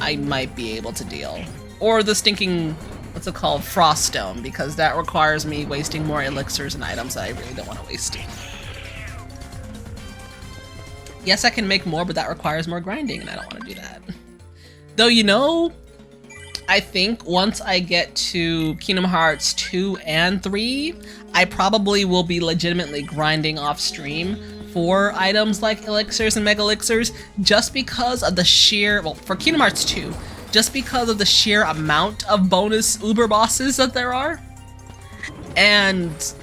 I might be able to deal. Or the stinking, what's it called, frost stone, because that requires me wasting more elixirs and items that I really don't want to waste. Yes, I can make more, but that requires more grinding, and I don't want to do that. Though, you know, I think once I get to Kingdom Hearts 2 and 3, I probably will be legitimately grinding off stream for items like elixirs and mega elixirs, just because of the sheer, well, for Kingdom Hearts 2, just because of the sheer amount of bonus uber bosses that there are. And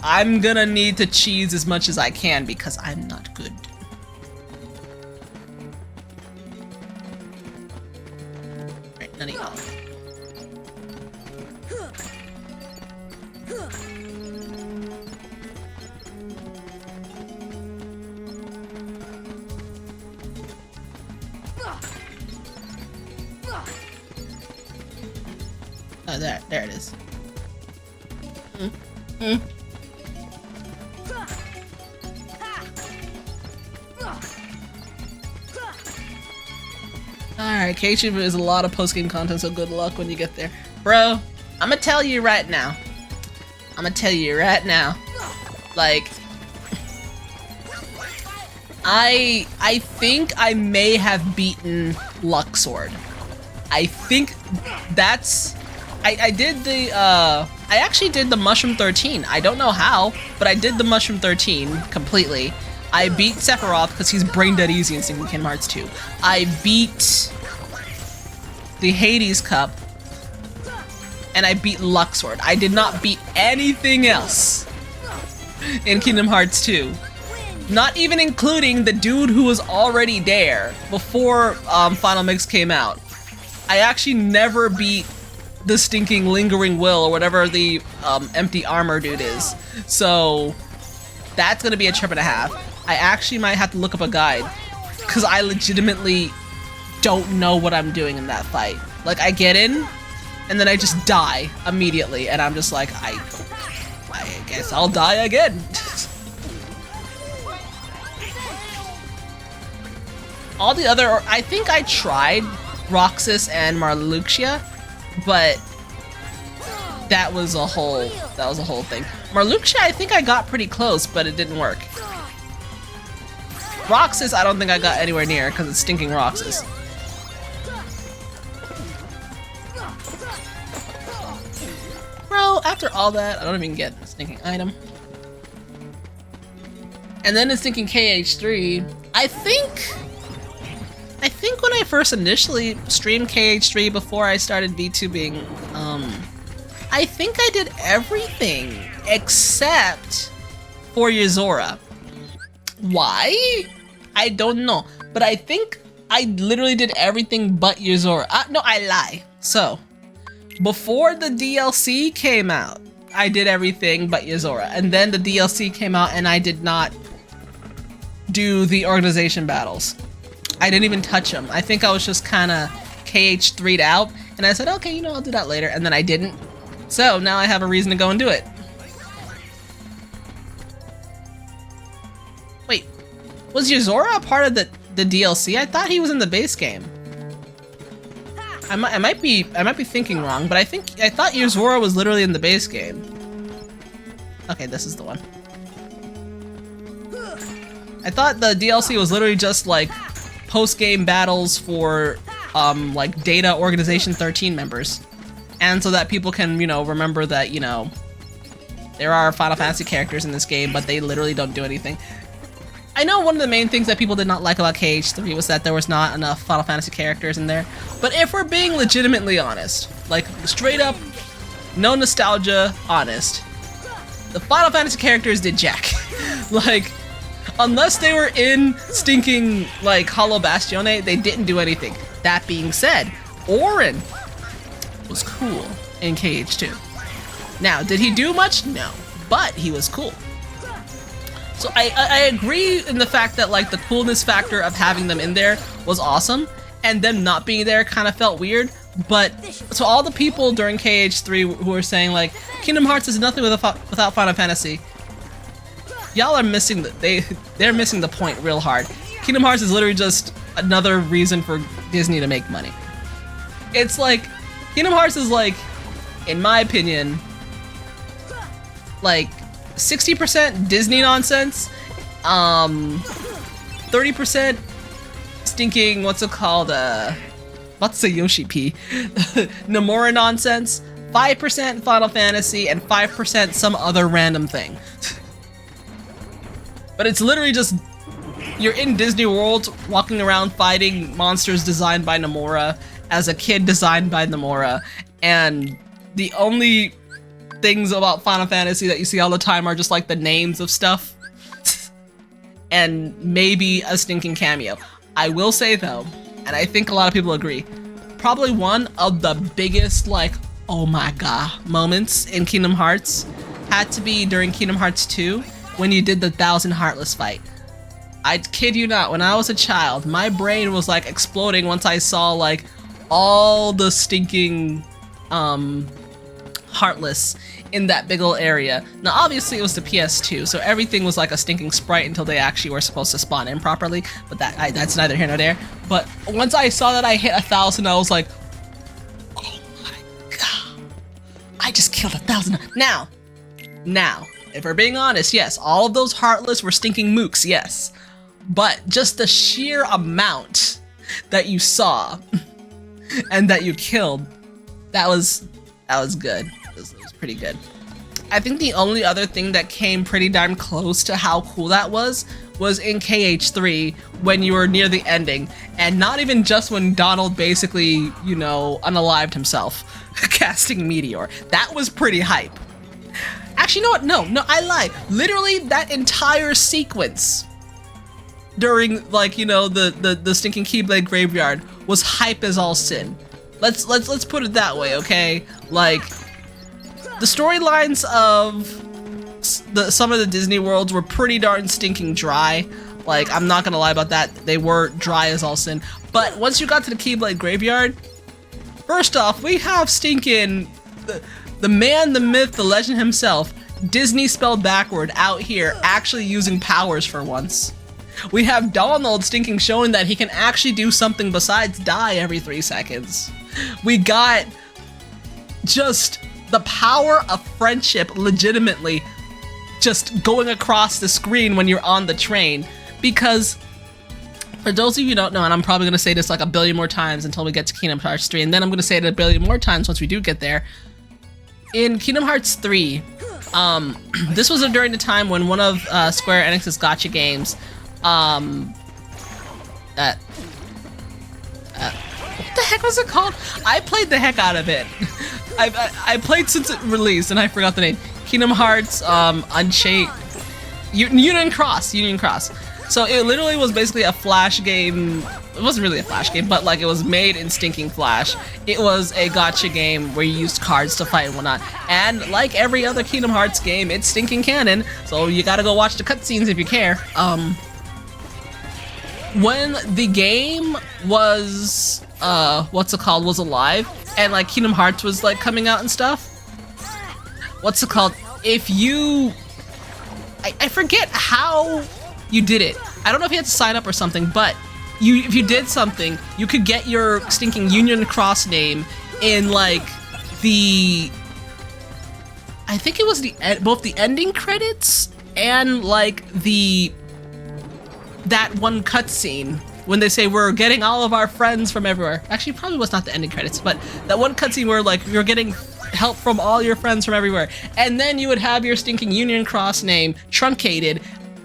I'm gonna need to cheese as much as I can because I'm not good. Right, none of y'all. Oh, there it is. Alright, K-Tube is a lot of post-game content, so good luck when you get there. Bro, I'ma tell you right now. Like, I think I may have beaten Luxord. I think that's... I did the, I actually did the Mushroom 13. I don't know how, but I did the Mushroom 13 completely. I beat Sephiroth because he's brain dead easy in Single Kingdom Hearts 2. I beat the Hades Cup, and I beat Luxord. I did not beat anything else in Kingdom Hearts 2. Not even including the dude who was already there before Final Mix came out. I actually never beat the stinking Lingering Will or whatever the empty armor dude is. So that's gonna be a trip and a half. I actually might have to look up a guide because I legitimately don't know what I'm doing in that fight. Like, I get in and then I just die immediately and I'm just like, I guess I'll die again. All the other, I think I tried Roxas and Marluxia, but that was a whole thing. Marluxia, I think I got pretty close, but it didn't work. Roxas, I don't think I got anywhere near because it's stinking Roxas. Bro, after all that, I don't even get a stinking item. And then in stinking KH3, I think when I first initially streamed KH3 before I started VTubing, I think I did everything except for Yuzora. Why? I don't know, but I think I literally did everything but Yuzora. No, I lie. So, before the DLC came out, I did everything but Yuzora, and then the DLC came out and I did not do the organization battles. I didn't even touch them. I think I was just kind of KH3'd out, and I said, okay, you know, I'll do that later, and then I didn't. So now I have a reason to go and do it. Wait, was Yuzora a part of the DLC? I thought he was in the base game. I might be thinking wrong, but I thought Yuzora was literally in the base game. Okay, this is the one. I thought the DLC was literally just like post-game battles for like Data Organization 13 members. And so that people can, you know, remember that, you know, there are Final Fantasy characters in this game, but they literally don't do anything. I know one of the main things that people did not like about KH3 was that there was not enough Final Fantasy characters in there. But if we're being legitimately honest, like straight up, no nostalgia, honest, the Final Fantasy characters did jack. Like, Unless they were in stinking, like, Hollow Bastione, they didn't do anything. That being said, Orin was cool in KH2. Now, did he do much? No. But he was cool. So I agree in the fact that, like, the coolness factor of having them in there was awesome, and them not being there kind of felt weird. But to all the people during KH3 who were saying, like, Kingdom Hearts is nothing without Final Fantasy, y'all are missing they're missing the point real hard. Kingdom Hearts is literally just another reason for Disney to make money. It's like Kingdom Hearts is, like, in my opinion, like 60% Disney nonsense, 30% stinking, what's it called, what's the Yoshi P? Nomura nonsense, 5% Final Fantasy, and 5% some other random thing. But it's literally just, you're in Disney World, walking around fighting monsters designed by Nomura, as a kid designed by Nomura, and the only things about Final Fantasy that you see all the time are just like the names of stuff and maybe a stinking cameo. I will say though, and I think a lot of people agree, probably one of the biggest, like, oh my god moments in Kingdom Hearts had to be during Kingdom Hearts 2 when you did the 1,000 Heartless fight. I kid you not, when I was a child, my brain was like exploding once I saw like all the stinking Heartless in that big ol' area. Now obviously it was the PS2, so everything was like a stinking sprite until they actually were supposed to spawn in properly, but that's neither here nor there. But once I saw that I hit 1,000, I was like, oh my god, I just killed 1,000. Now, if we're being honest, yes, all of those Heartless were stinking mooks, yes. But just the sheer amount that you saw and that you killed, that was good. It was pretty good. I think the only other thing that came pretty darn close to how cool that was in KH3 when you were near the ending, and not even just when Donald basically, you know, unalived himself, casting Meteor. That was pretty hype. Actually, you know what? No, I lied. Literally, that entire sequence during, like, you know, the stinking Keyblade graveyard was hype as all sin. Let's put it that way, okay? Like, the storylines of some of the Disney worlds were pretty darn stinking dry. Like, I'm not gonna lie about that. They were dry as all sin. But once you got to the Keyblade graveyard, first off, we have stinking the man, the myth, the legend himself, Disney spelled backward, out here actually using powers for once. We have Donald stinking showing that he can actually do something besides die every 3 seconds. We got just the power of friendship legitimately just going across the screen when you're on the train. Because for those of you who don't know, and I'm probably going to say this like a billion more times until we get to Kingdom Hearts 3, and then I'm going to say it a billion more times once we do get there. In Kingdom Hearts 3, this was during the time when one of Square Enix's gacha games, what the heck was it called? I played the heck out of it. I played since it released, and I forgot the name. Kingdom Hearts, Unchained, Union Cross. So it literally was basically a Flash game. It wasn't really a Flash game, but like it was made in stinking Flash. It was a gacha game where you used cards to fight and whatnot. And like every other Kingdom Hearts game, it's stinking canon, so you gotta go watch the cutscenes if you care. When the game was, was alive, and like Kingdom Hearts was like coming out and stuff, if you, I forget how you did it. I don't know if you had to sign up or something, but if you did something, you could get your stinking Union Cross name in like I think it was both the ending credits and like that one cutscene when they say we're getting all of our friends from everywhere. Actually, it probably was not the ending credits, but that one cutscene where like you're getting help from all your friends from everywhere, and then you would have your stinking Union Cross name truncated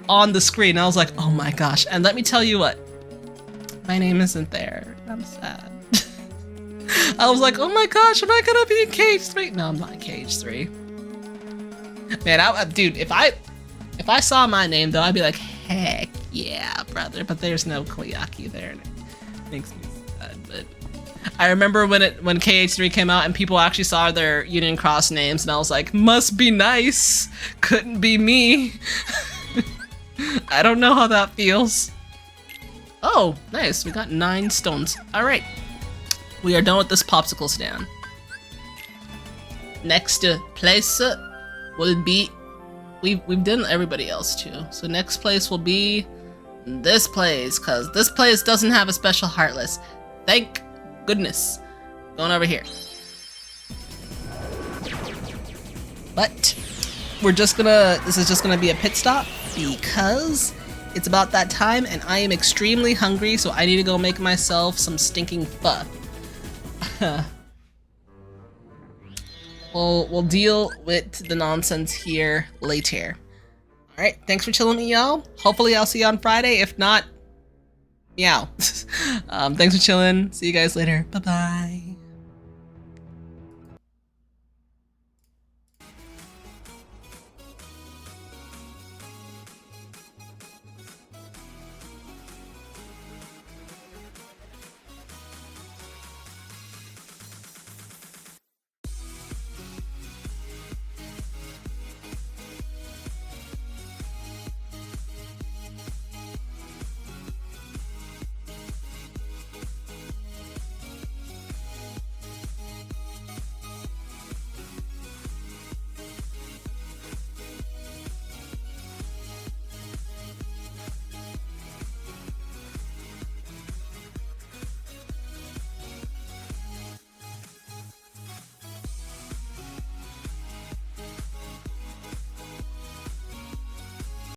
on the screen. I was like, oh my gosh. And let me tell you what, my name isn't there. I'm sad. I was like, oh my gosh, am I gonna be in KH3? No, I'm not in KH3. Man, dude, if I saw my name though, I'd be like, heck yeah, brother. But there's no Koiyaki there, and it makes me sad. But I remember when KH3 came out and people actually saw their Union Cross names, and I was like, must be nice. Couldn't be me. I don't know how that feels. Oh, nice. We got 9 stones. All right. We are done with this popsicle stand. Next place will be... We've done everybody else too. So next place will be this place, because this place doesn't have a special heartless. Thank goodness. Going over here. But we're just gonna... This is just gonna be a pit stop because it's about that time and I am extremely hungry, so I need to go make myself some stinking pho. We'll deal with the nonsense here later. Alright, thanks for chilling with me, y'all. Hopefully I'll see you on Friday. If not, meow. Thanks for chilling. See you guys later. Bye-bye.